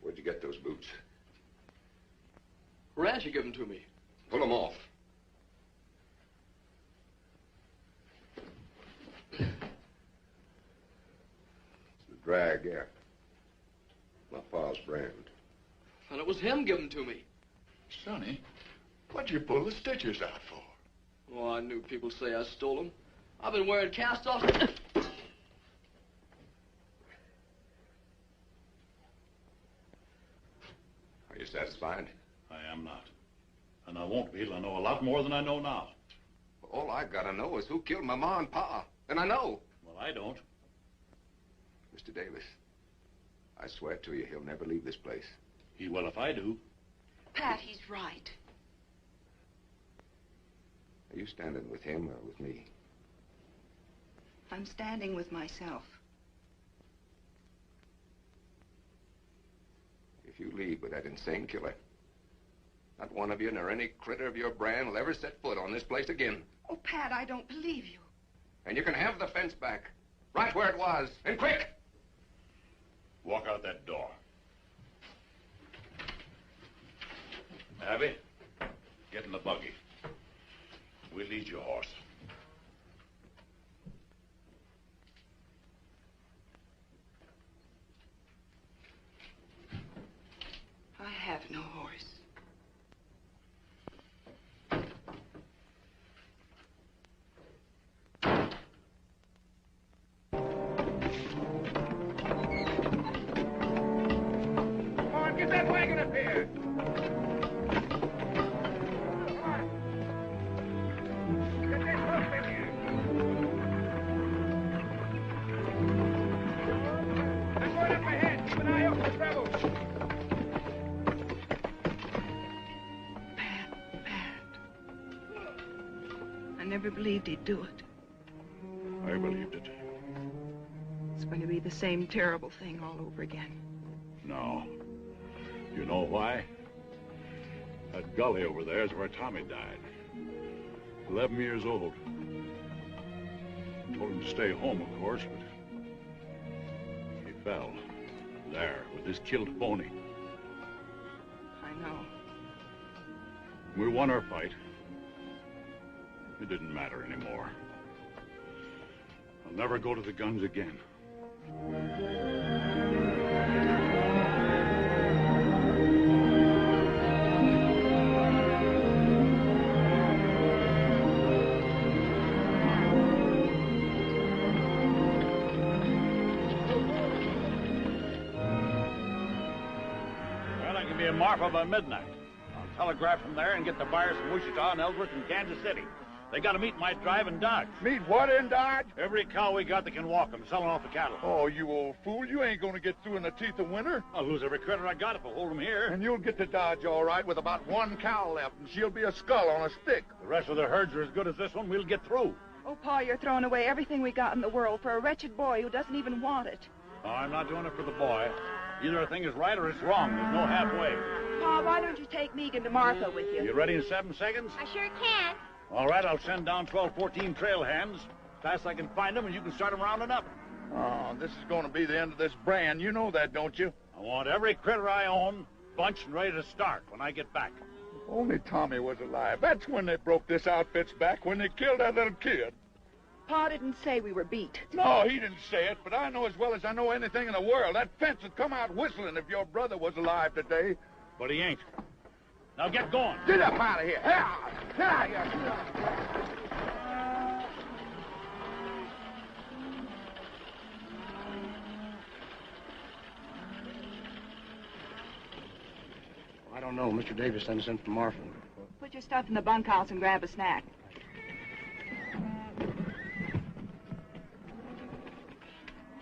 Where'd you get those boots? Rancher gave them to me. Pull them off. It's the drag, yeah. My pa's brand. And it was him giving them to me. Sonny, what'd you pull the stitches out for? Oh, I knew people'd say I stole them. I've been wearing cast-offs. Are you satisfied? I am not. And I won't be till I know a lot more than I know now. All I gotta know is who killed my ma and pa. And I know. Well, I don't. Mr. Davis, I swear to you, he'll never leave this place. He will if I do. Pat, he's right. Are you standing with him or with me? I'm standing with myself. If you leave with that insane killer, not one of you nor any critter of your brand will ever set foot on this place again. Oh, Pat, I don't believe you. And you can have the fence back, right where it was, and quick! Walk out that door. Abby, get in the buggy. We'll lead your horse. I have no horse. Come on, get that wagon up here. Get that horse in here. I'm going up ahead. Keep an eye out for trouble. I never believed he'd do it. I believed it. It's going to be the same terrible thing all over again. No. You know why? That gully over there is where Tommy died. 11 years old. Told him to stay home, of course, but he fell. There, with his killed pony. I know. We won our fight. It didn't matter anymore. I'll never go to the guns again. Well, I can be in Marfa by midnight. I'll telegraph from there and get the buyers from Wichita and Ellsworth and Kansas City. They got to meet my drive in Dodge. Meet what in Dodge? Every cow we got that can walk them, selling off the cattle. Oh, you old fool. You ain't gonna get through in the teeth of winter. I'll lose every critter I got if I hold them here. And you'll get to Dodge all right with about one cow left, and she'll be a skull on a stick. The rest of the herds are as good as this one. We'll get through. Oh, Pa, you're throwing away everything we got in the world for a wretched boy who doesn't even want it. Oh, I'm not doing it for the boy. Either a thing is right or it's wrong. There's no halfway. Pa, why don't you take Megan to Martha with you? You ready in 7 seconds? I sure can. All right, I'll send down 12, 14 trail hands. Fast I can find them, and you can start them rounding up. Oh, this is gonna be the end of this brand. You know that, don't you? I want every critter I own bunched and ready to start when I get back. If only Tommy was alive. That's when they broke this outfit's back, when they killed that little kid. Pa didn't say we were beat. No, he didn't say it, but I know as well as I know anything in the world. That fence would come out whistling if your brother was alive today. But he ain't. Now get going. Get up out of here. Get out of here. I don't know. Mr. Davis sent us in from Marfa. Put your stuff in the bunkhouse and grab a snack.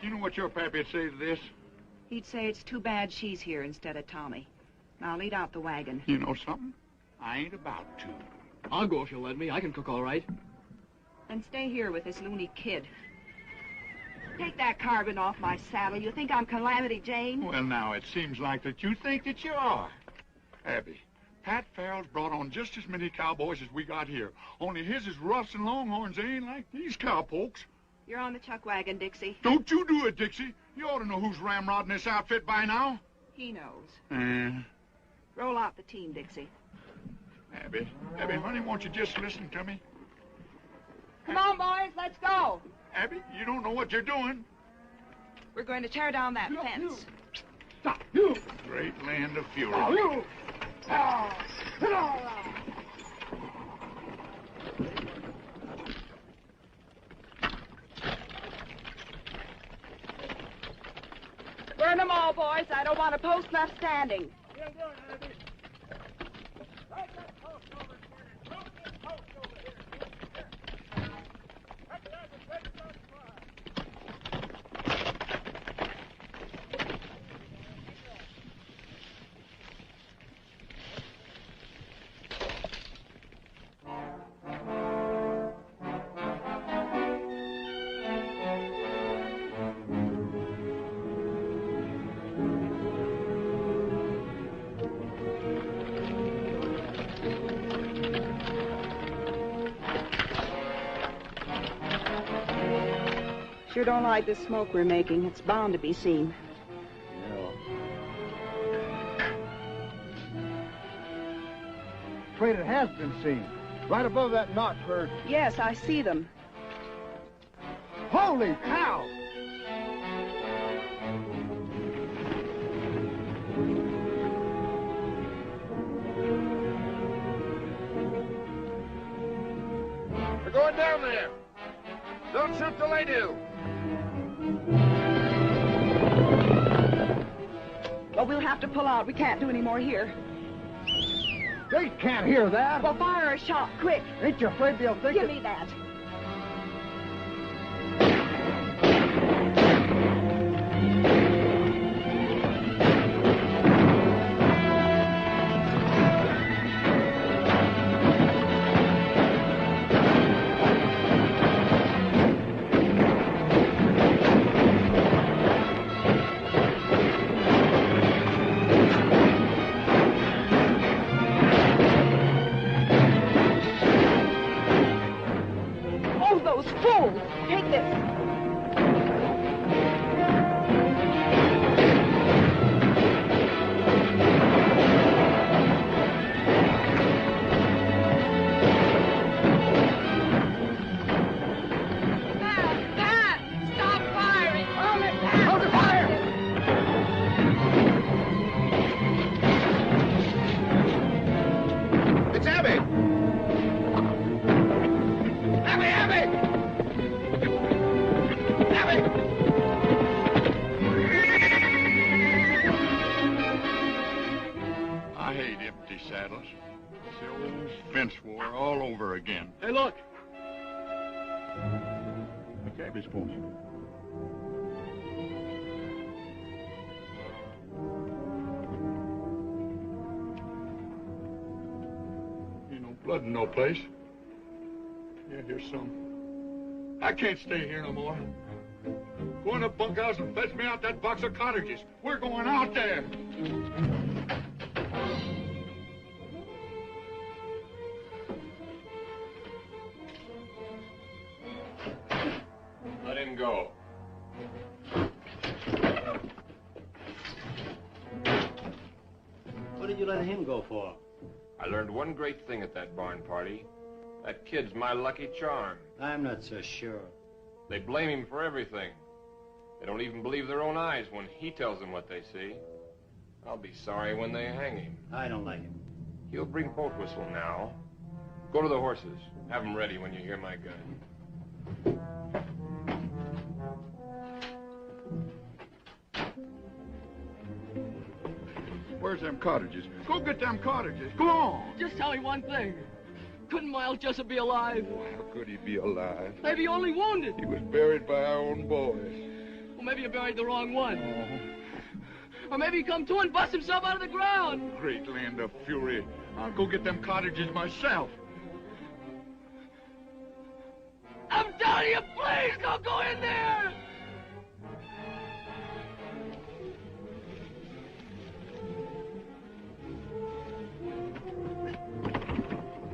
You know what your pappy'd say to this? He'd say it's too bad she's here instead of Tommy. Now lead out the wagon. You know something? I ain't about to. I'll go if you'll let me. I can cook all right. And stay here with this loony kid. Take that carbon off my saddle. You think I'm Calamity Jane? Well, now, it seems like that you think that you are. Abby, Pat Farrell's brought on just as many cowboys as we got here. Only his is roughs and longhorns. They ain't like these cowpokes. You're on the chuck wagon, Dixie. Don't you do it, Dixie. You ought to know who's ramrodding this outfit by now. He knows. Roll out the team, Dixie. Abby, honey, won't you just listen to me? Come on, boys, let's go. Abby, you don't know what you're doing. We're going to tear down that fence. Stop, you! Great land of fury. You! Burn them all, boys. I don't want a post left standing. Sure don't like the smoke we're making. It's bound to be seen. Afraid it has been seen. Right above that notch where... Yes, I see them. Holy cow! We're going down there. Don't shoot till they do. Well, we'll have to pull out. We can't do any more here. They can't hear that. Well, fire a shot, quick. Ain't you afraid they'll think Give me that. Fence war all over again. Hey, look. The cabbage pony. Ain't no blood in no place. Yeah, here's some. I can't stay here no more. Go in the bunkhouse and fetch me out that box of cartridges. We're going out there. Let him go. What did you let him go for? I learned one great thing at that barn party. That kid's my lucky charm. I'm not so sure. They blame him for everything. They don't even believe their own eyes when he tells them what they see. I'll be sorry when they hang him. I don't like him. He'll bring boat whistle now. Go to the horses. Have them ready when you hear my gun. Where's them cottages? Go get them cottages. Go on. Just tell me one thing. Couldn't Miles Jessup be alive? How could he be alive? Maybe only wounded. He was buried by our own boys. Well, maybe you buried the wrong one. Or maybe he come to and bust himself out of the ground. Great land of fury. I'll go get them cottages myself. I'm telling you, please don't go in there!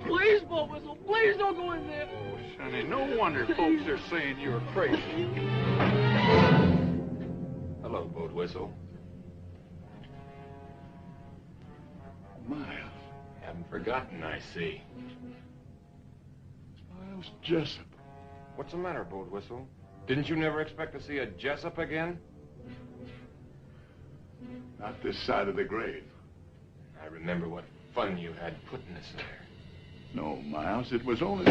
Please, Boat Whistle, please don't go in there. Oh, Sonny, no wonder folks are saying you're crazy. Hello, Boat Whistle. Miles. Haven't forgotten, I see. Miles Jessup. What's the matter, Boat Whistle? Didn't you never expect to see a Jessup again? Not this side of the grave. I remember what fun you had putting us there. No, Miles, it was only...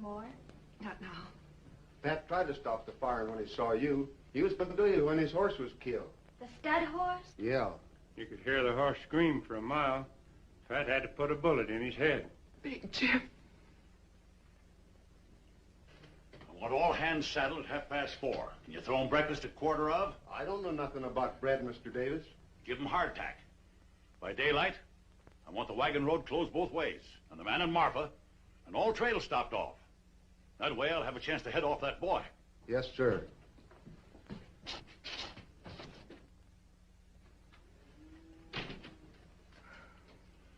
more? Not now. Pat tried to stop the firing when he saw you. He was going to do you when his horse was killed. The stud horse? Yeah. You could hear the horse scream for a mile. Pat had to put a bullet in his head. Big Jim. I want all hands saddled at 4:30. Can you throw 'em breakfast at 1:15? I don't know nothing about bread, Mr. Davis. Give 'em hardtack. By daylight, I want the wagon road closed both ways, and the man and Marfa, and all trails stopped off. That way I'll have a chance to head off that boy. Yes, sir.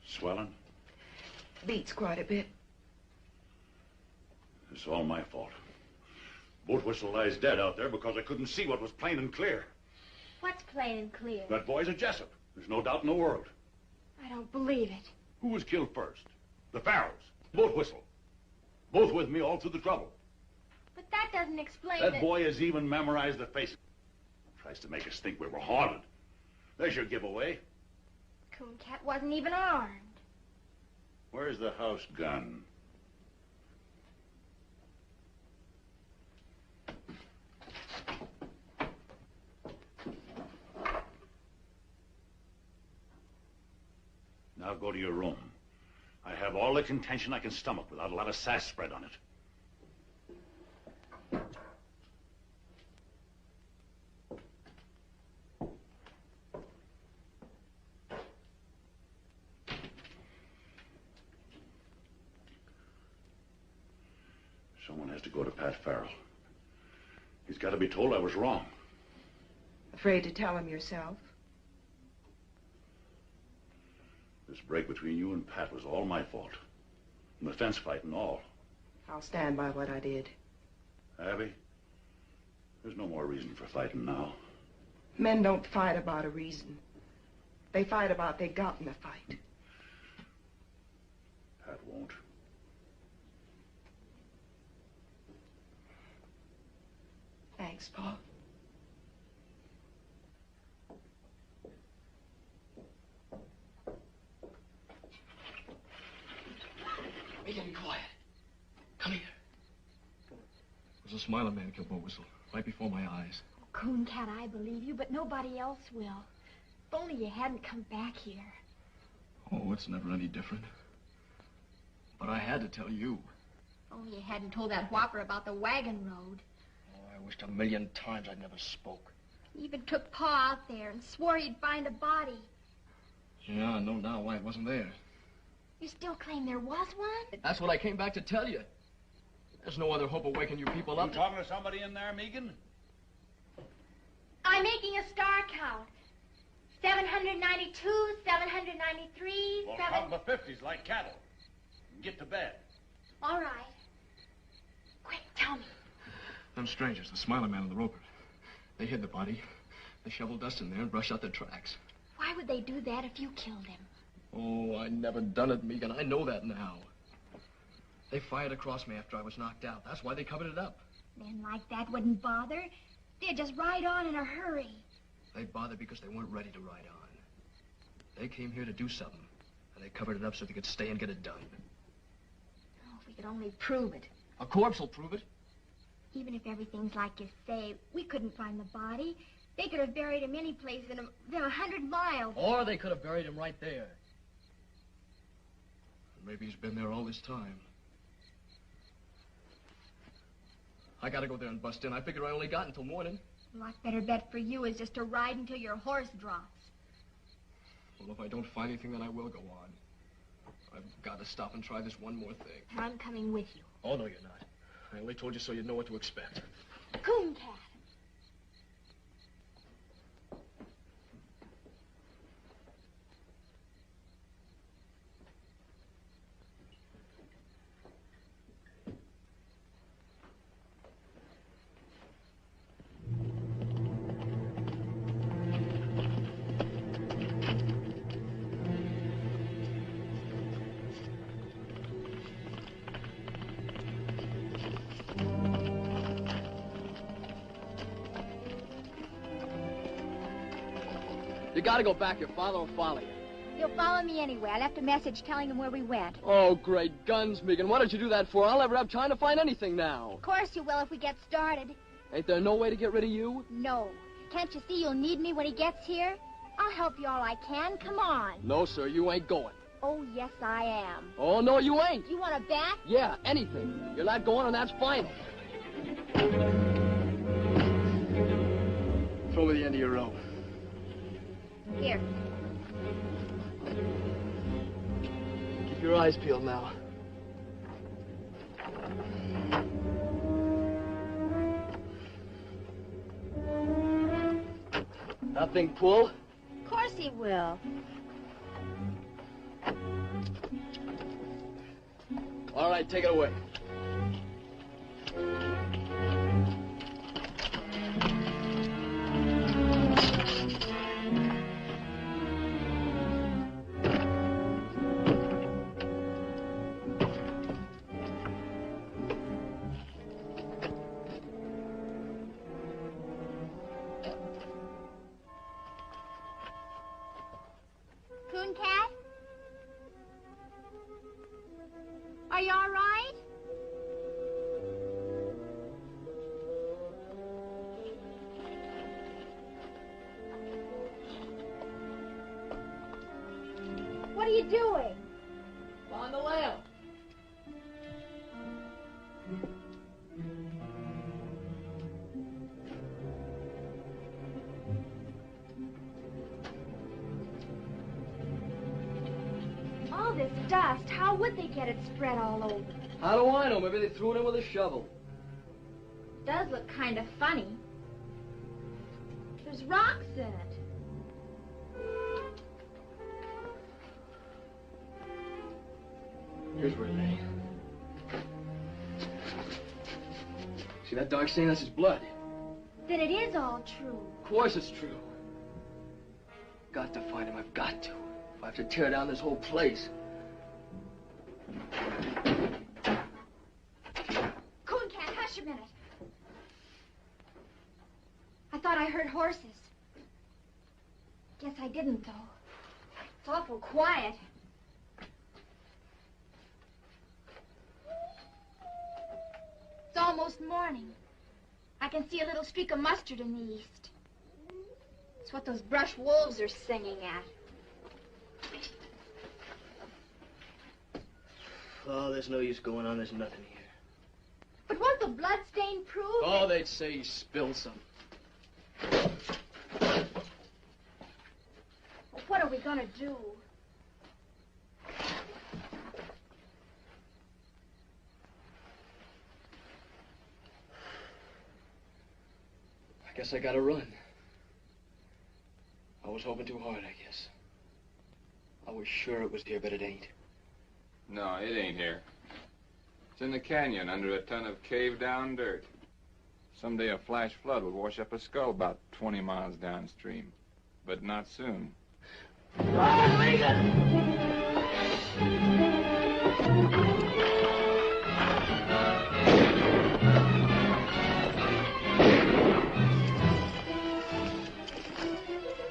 Swelling? Beats quite a bit. It's all my fault. Boat whistle lies dead out there because I couldn't see what was plain and clear. What's plain and clear? That boy's a Jessup. There's no doubt in the world. I don't believe it. Who was killed first? The Farrells. Boat whistle. Both with me all through the trouble. But that doesn't explain That boy has even memorized the faces. Tries to make us think we were haunted. There's your giveaway. Cooncat wasn't even armed. Where's the house gun? Now go to your room. I have all the contention I can stomach without a lot of sass spread on it. Someone has to go to Pat Farrell. He's got to be told I was wrong. Afraid to tell him yourself? This break between you and Pat was all my fault. And the fence fight and all. I'll stand by what I did. Abby, there's no more reason for fighting now. Men don't fight about a reason. They fight about they got in the fight. Pat won't. Thanks, Paul. Megan, be quiet. Come here. It was a smiling man killed Bo Whistle, right before my eyes. Cooncat, I believe you, but nobody else will. If only you hadn't come back here. Oh, it's never any different. But I had to tell you. If only you hadn't told that whopper about the wagon road. Oh, I wished 1,000,000 times I'd never spoke. He even took Pa out there and swore he'd find a body. Yeah, I know now why it wasn't there. You still claim there was one? That's what I came back to tell you. There's no other hope of waking you people up. You talking to somebody in there, Megan? I'm making a star count. 792, 793, Well, count the 50s like cattle. And get to bed. All right. Quick, tell me. Them strangers, the smiling man and the roper, they hid the body. They shoveled dust in there and brushed out their tracks. Why would they do that if you killed him? Oh, I never done it, Megan. I know that now. They fired across me after I was knocked out. That's why they covered it up. Men like that wouldn't bother. They'd just ride on in a hurry. They bothered because they weren't ready to ride on. They came here to do something, and they covered it up so they could stay and get it done. Oh, if we could only prove it. A corpse will prove it. Even if everything's like you say, we couldn't find the body. They could have buried him any place within 100 miles. Or they could have buried him right there. Maybe he's been there all this time. I gotta go there and bust in. I figure I only got until morning. A lot better bet for you is just to ride until your horse drops. Well, if I don't find anything, then I will go on. I've got to stop and try this one more thing. I'm coming with you. Oh, no, you're not. I only told you so you'd know what to expect. Cooncat. You gotta go back. Your father will follow you. He'll follow me anyway. I left a message telling him where we went. Oh, great guns, Megan. What did you do that for? I'll never have time to find anything now. Of course you will if we get started. Ain't there no way to get rid of you? No. Can't you see you'll need me when he gets here? I'll help you all I can. Come on. No, sir, you ain't going. Oh, yes, I am. Oh, no, you ain't. You want to bet? Yeah, anything. You're not going, and that's final. Throw me the end of your rope. Here. Keep your eyes peeled now. Nothing pull? Of course he will. All right, take it away. Coon Cat? Are you all right? What are you doing? On the lamp. All this dust, how would they get it spread all over? How do I know? Maybe they threw it in with a shovel. It does look kind of funny. There's rocks in it. Here's where it lay. See that dark stain? That's his blood. Then it is all true. Of course it's true. Got to find him. I've got to. If I have to tear down this whole place. Coon Cat, hush a minute. I thought I heard horses. Guess I didn't, though. It's awful quiet. It's almost morning. I can see a little streak of mustard in the east. It's what those brush wolves are singing at. Oh, there's no use going on. There's nothing here. But won't the blood stain prove? Oh, they'd say he spilled some. What are we gonna do? I guess I gotta run. I was hoping too hard, I guess. I was sure it was here, but it ain't. No, it ain't here. It's in the canyon under a ton of caved-down dirt. Someday a flash flood will wash up a skull about 20 miles downstream. But not soon.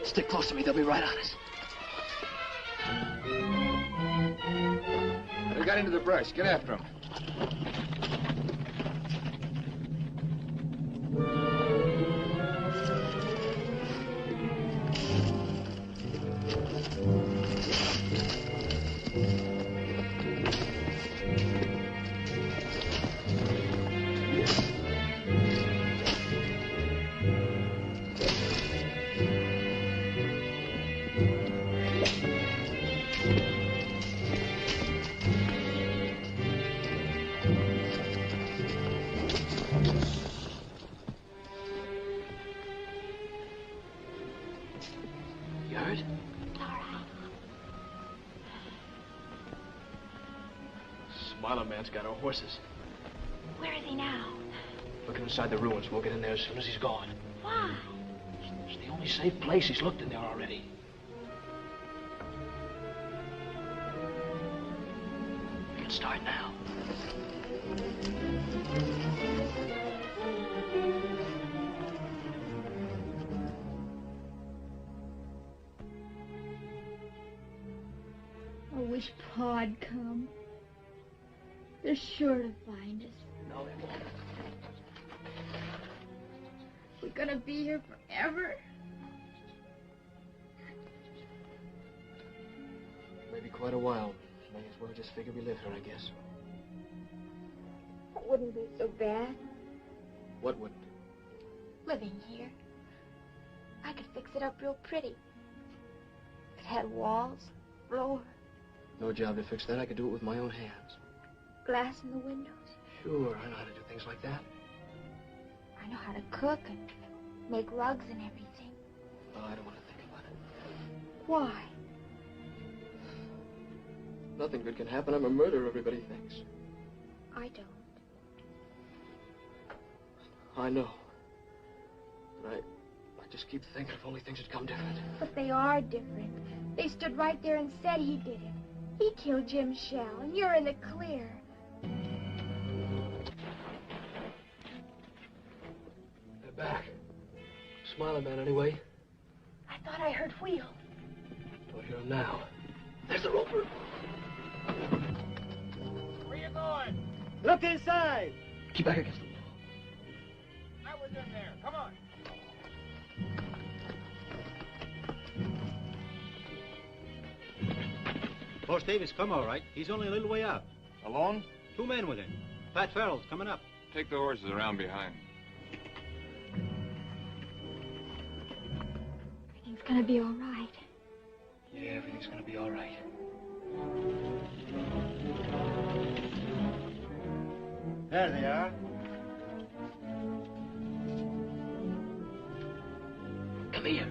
Stick close to me. They'll be right on us. They got into the brush. Get after them. You heard? Smiler Man's got our horses. Where is he now? Looking inside the ruins. We'll get in there as soon as he's gone. Why? It's the only safe place. He's looked in there already. We can start now. wish Pa'd come. They're sure to find us. No, they won't. We're gonna be here forever. Maybe quite a while. May as well just figure we live here, I guess. It wouldn't be so bad What wouldn't? living here. I could fix it up real pretty. It had walls, floor, No job to fix that. I could do it with my own hands. glass in the windows. Sure, I know how to do things like that. I know how to cook and make rugs and everything. Oh, I don't want to think about it. Why? Nothing good can happen. I'm a murderer, everybody thinks. I don't. I know. But I just keep thinking if only things had come different. But they are different. They stood right there and said he did it. He killed Jim Shell, and you're in the clear. They're back. Smiling man, anyway. I thought I heard wheels. Don't hear him now. There's the roper. Where you going? Look inside. Keep back against the wall. I was in there. Come on. Boss Davis come all right. He's only a little way out. Alone? 2 men with him. Pat Farrell's coming up. Take the horses around behind. Everything's gonna be all right. Yeah, everything's gonna be all right. There they are. Come here.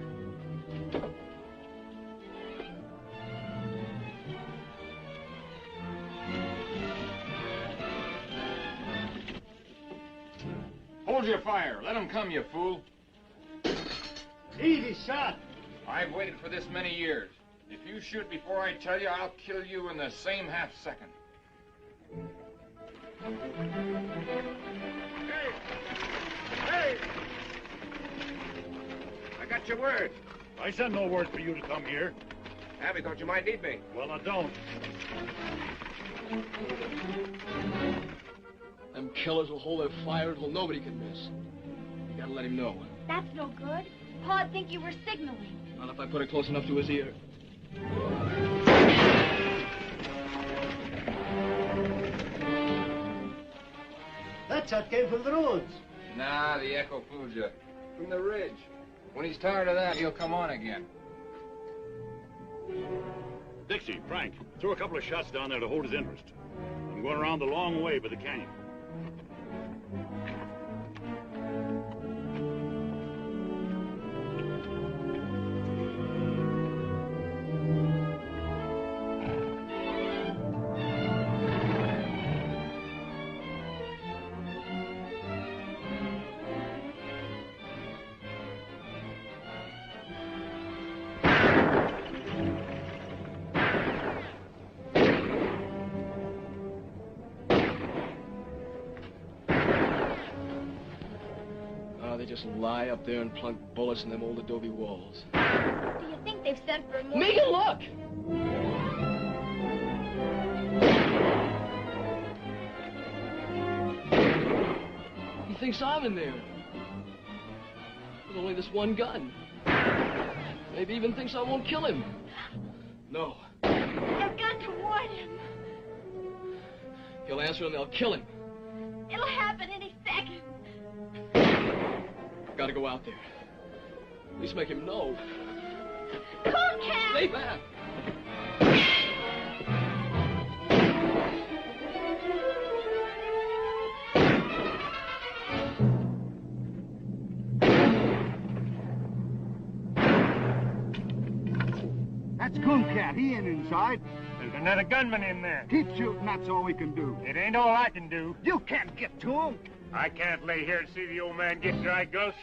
Hold your fire. Let them come, you fool. Easy shot. I've waited for this many years. If you shoot before I tell you, I'll kill you in the same half second. Hey! I got your word. I sent no word for you to come here. Abby thought you might need me. Well, I don't. Them killers will hold their fire until nobody can miss. You gotta let him know. That's no good. Pa'd think you were signaling. Not if I put it close enough to his ear. That shot came from the roads. Nah, the echo fooled you. From the ridge. When he's tired of that, he'll come on again. Dixie, Frank, throw a couple of shots down there to hold his interest. I'm going around the long way by the canyon. They just lie up there and plunk bullets in them old adobe walls. Do you think they've sent for more? Megan, look! He thinks I'm in there. With only this one gun. Maybe even thinks I won't kill him. No. I've got to warn him. He'll answer and they'll kill him. It'll happen any second. Gotta go out there. At least make him know. Come on, Cat! Stay back! That's Coon Cat. He ain't inside. There's another gunman in there. Keep shooting. That's all we can do. It ain't all I can do. You can't get to him. I can't lay here and see the old man get dry ghost.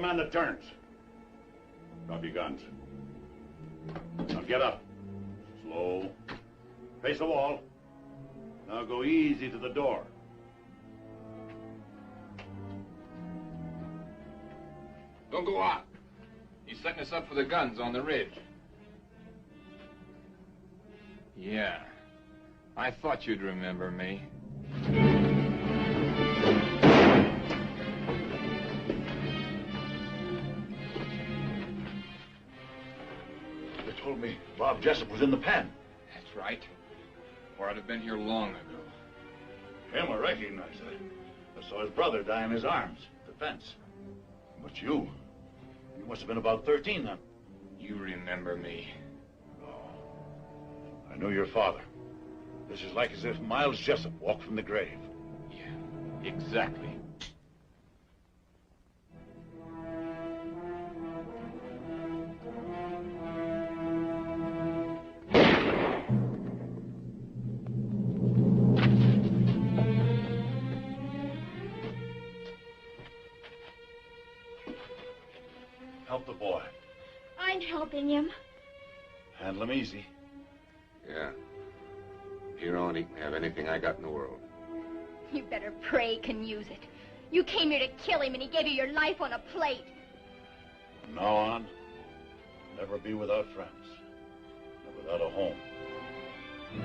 man that turns. Drop your guns. Now get up. Slow. Face the wall. Now go easy to the door. Don't go out. He's setting us up for the guns on the ridge. Yeah. I thought you'd remember me. They told me Bob Jessup was in the pen. That's right. Or I'd have been here long ago. Him, I recognize. I saw his brother die in his arms at the fence. But you must have been about 13 then. You remember me. I know your father. This is like as if Miles Jessup walked from the grave. Yeah, exactly. Help the boy. I'm helping him. Handle him easy. Yeah. Here on, he can have anything I got in the world. You better pray he can use it. You came here to kill him, and he gave you your life on a plate. From now on, never be without friends. Or without a home.